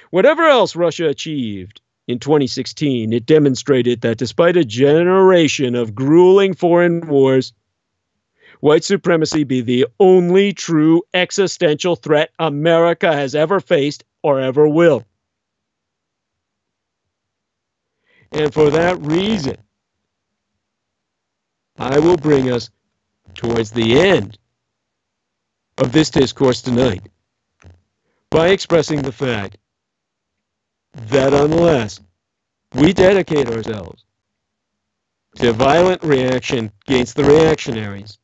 Whatever else Russia achieved in 2016, it demonstrated that despite a generation of grueling foreign wars, white supremacy be the only true existential threat America has ever faced or ever will. And for that reason, I will bring us towards the end of this discourse tonight by expressing the fact that unless we dedicate ourselves to violent reaction against the reactionaries,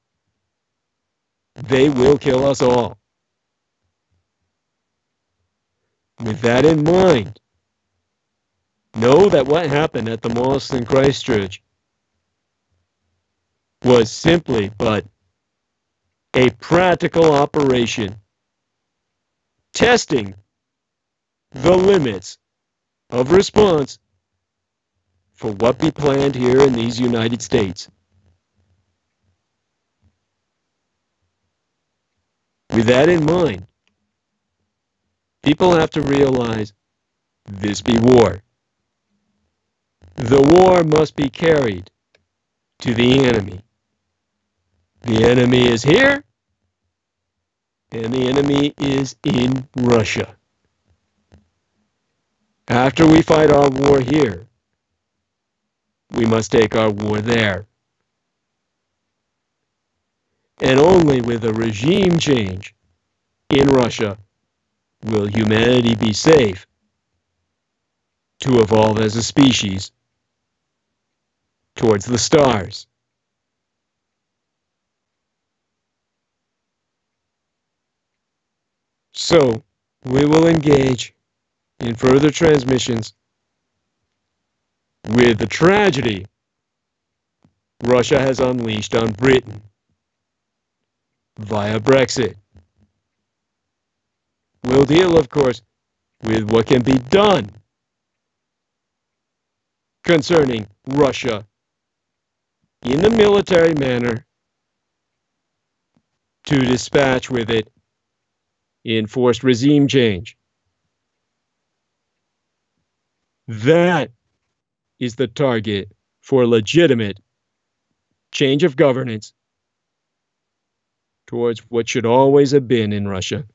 they will kill us all. With that in mind, know that what happened at the mosque in Christchurch was simply but a practical operation testing the limits of response for what be planned here in these United States. With that in mind, people have to realize this be war. The war must be carried to the enemy. The enemy is here, and the enemy is in Russia. After we fight our war here, we must take our war there. And only with a regime change in Russia will humanity be safe to evolve as a species towards the stars. So, we will engage in further transmissions with the tragedy Russia has unleashed on Britain via Brexit. We'll deal, of course, with what can be done concerning Russia in the military manner to dispatch with it enforced regime change. That is the target for legitimate change of governance towards what should always have been in Russia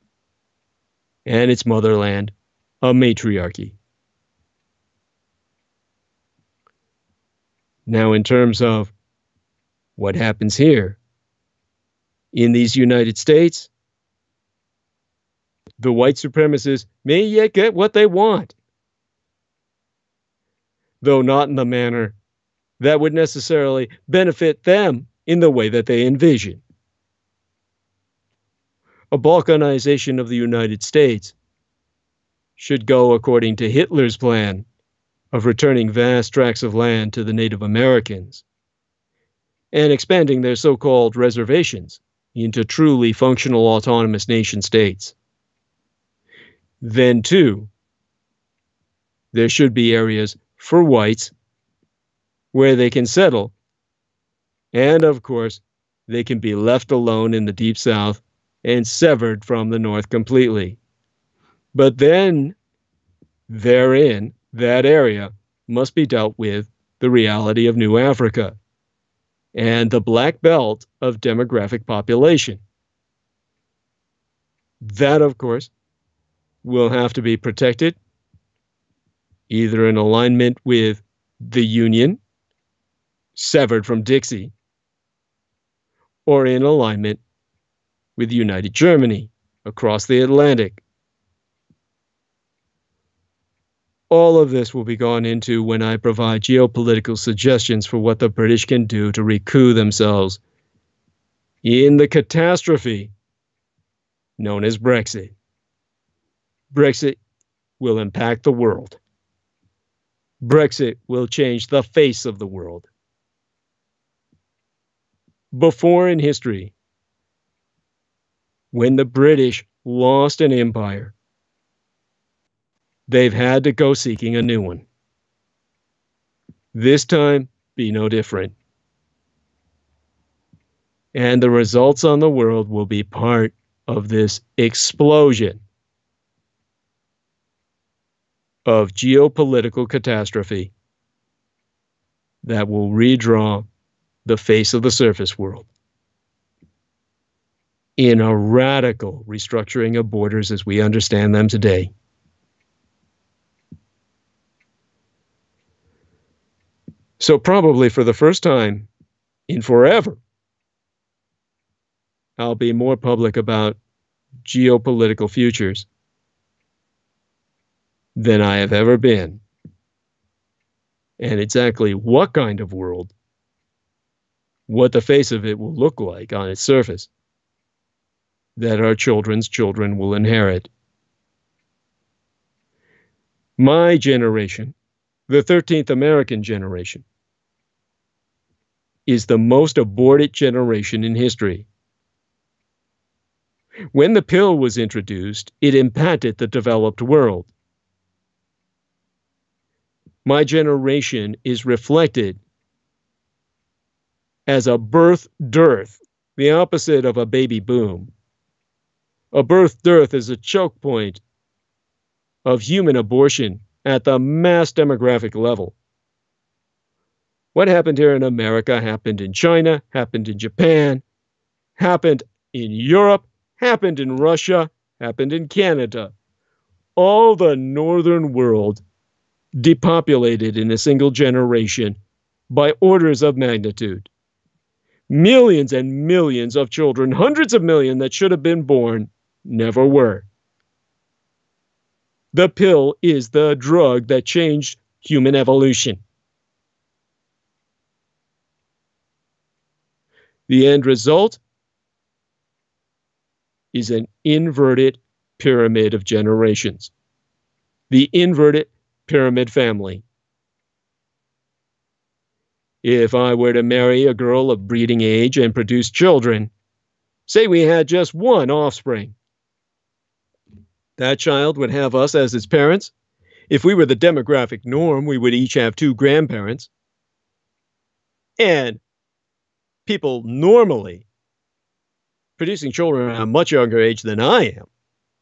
and its motherland, a matriarchy. Now, in terms of what happens here in these United States, the white supremacists may yet get what they want, though not in the manner that would necessarily benefit them in the way that they envision. A balkanization of the United States should go according to Hitler's plan of returning vast tracts of land to the Native Americans and expanding their so-called reservations into truly functional autonomous nation states. Then, too, there should be areas for whites where they can settle, and of course, they can be left alone in the Deep South and severed from the North completely. But then, therein, that area must be dealt with the reality of New Africa and the black belt of demographic population. That, of course, will have to be protected, either in alignment with the Union, severed from Dixie, or in alignment with United Germany across the Atlantic. All of this will be gone into when I provide geopolitical suggestions for what the British can do to recoup themselves in the catastrophe known as Brexit. Brexit will impact the world. Brexit will change the face of the world. Before in history, when the British lost an empire, they've had to go seeking a new one. This time, be no different. And the results on the world will be part of this explosion of geopolitical catastrophe that will redraw the face of the surface world in a radical restructuring of borders as we understand them today. So probably for the first time in forever, I'll be more public about geopolitical futures than I have ever been. And exactly what kind of world, what the face of it will look like on its surface, that our children's children will inherit. My generation, the 13th American generation, is the most aborted generation in history. When the pill was introduced, it impacted the developed world. My generation is reflected as a birth dearth, the opposite of a baby boom. A birth dearth is a choke point of human abortion at the mass demographic level. What happened here in America happened in China, happened in Japan, happened in Europe, happened in Russia, happened in Canada. All the northern world depopulated in a single generation by orders of magnitude. Millions and millions of children, hundreds of millions that should have been born, never were. The pill is the drug that changed human evolution. The end result is an inverted pyramid of generations. The inverted pyramid family. If I were to marry a girl of breeding age and produce children, say we had just one offspring, that child would have us as its parents. If we were the demographic norm, we would each have 2 grandparents. And people normally producing children at a much younger age than I am,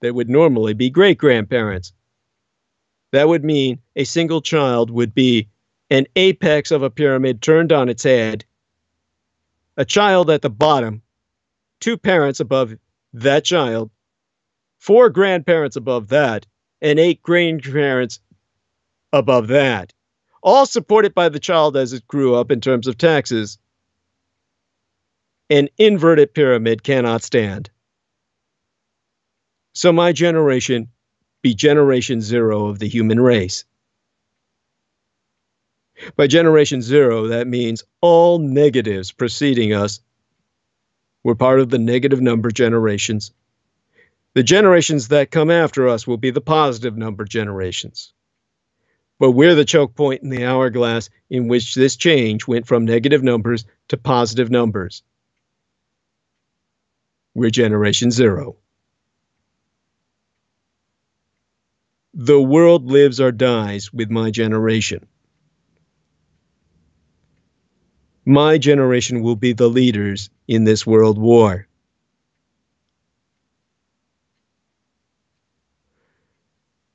that would normally be great-grandparents. That would mean a single child would be an apex of a pyramid turned on its head, a child at the bottom, 2 parents above that child, 4 grandparents above that, and 8 grandparents above that, all supported by the child as it grew up in terms of taxes. An inverted pyramid cannot stand. So my generation be generation 0 of the human race. By generation 0, that means all negatives preceding us were part of the negative number generations. The generations that come after us will be the positive number generations. But we're the choke point in the hourglass in which this change went from negative numbers to positive numbers. We're generation 0. The world lives or dies with my generation. My generation will be the leaders in this world war.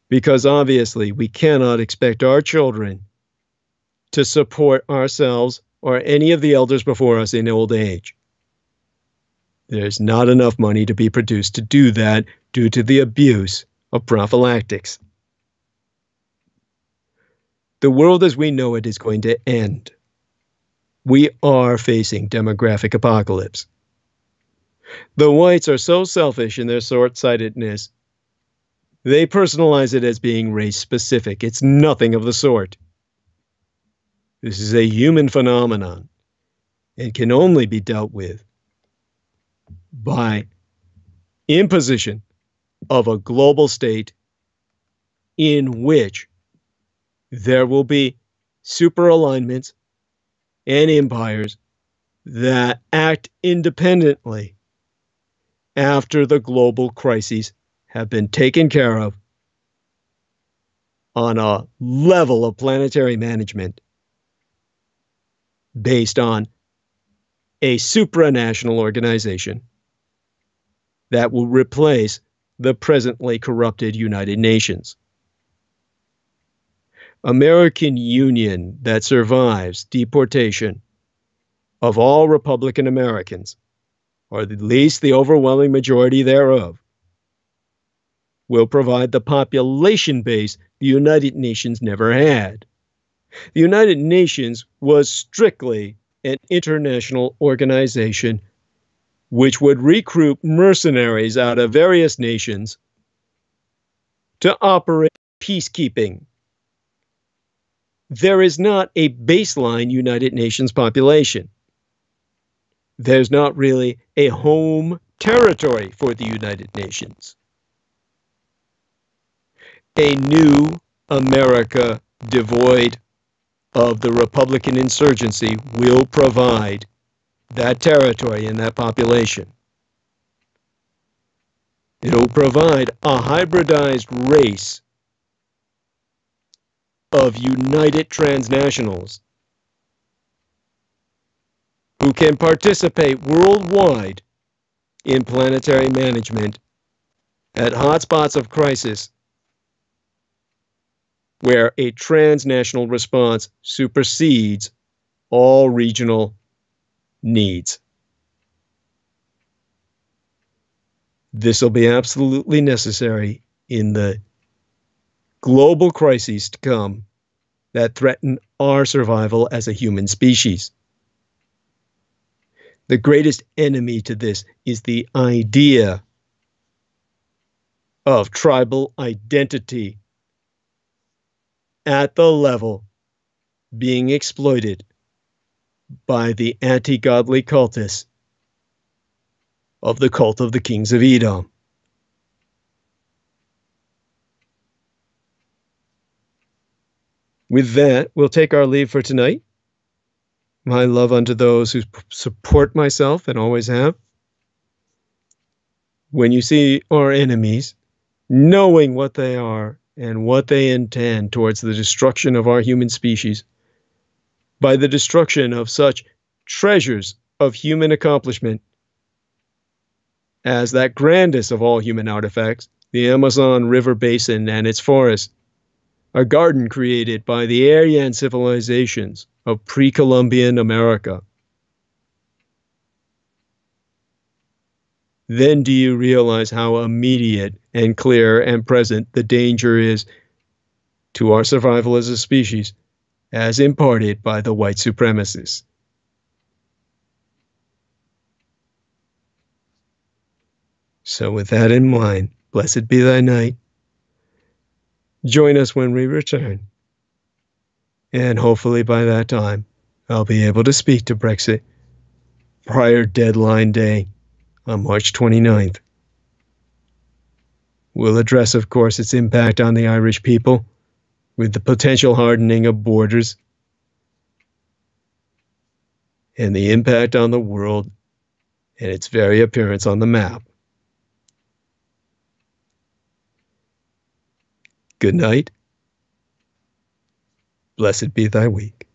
Because obviously we cannot expect our children to support ourselves or any of the elders before us in old age. There's not enough money to be produced to do that due to the abuse of prophylactics. The world as we know it is going to end. We are facing demographic apocalypse. The whites are so selfish in their short-sightedness, they personalize it as being race-specific. It's nothing of the sort. This is a human phenomenon and can only be dealt with by imposition of a global state in which there will be super alignments and empires that act independently after the global crises have been taken care of on a level of planetary management based on a supranational organization that will replace the presently corrupted United Nations. American Union that survives deportation of all Republican Americans, or at least the overwhelming majority thereof, will provide the population base the United Nations never had. The United Nations was strictly an international organization which would recruit mercenaries out of various nations to operate peacekeeping. There is not a baseline United Nations population. There's not really a home territory for the United Nations. A new America devoid of the Republican insurgency will provide that territory and that population. It will provide a hybridized race of united transnationals who can participate worldwide in planetary management at hotspots of crisis where a transnational response supersedes all regional needs. This will be absolutely necessary in the global crises to come that threaten our survival as a human species. The greatest enemy to this is the idea of tribal identity at the level being exploited by the anti-godly cultists of the cult of the kings of Edom. With that, we'll take our leave for tonight. My love unto those who support myself and always have. When you see our enemies, knowing what they are and what they intend towards the destruction of our human species, by the destruction of such treasures of human accomplishment as that grandest of all human artifacts, the Amazon River Basin and its forests, a garden created by the Aryan civilizations of pre-Columbian America. Then do you realize how immediate and clear and present the danger is to our survival as a species, as imparted by the white supremacists. So with that in mind, blessed be thy night. Join us when we return. And hopefully by that time, I'll be able to speak to Brexit prior deadline day on March 29th. We'll address, of course, its impact on the Irish people with the potential hardening of borders and the impact on the world and its very appearance on the map. Good night. Blessed be thy week.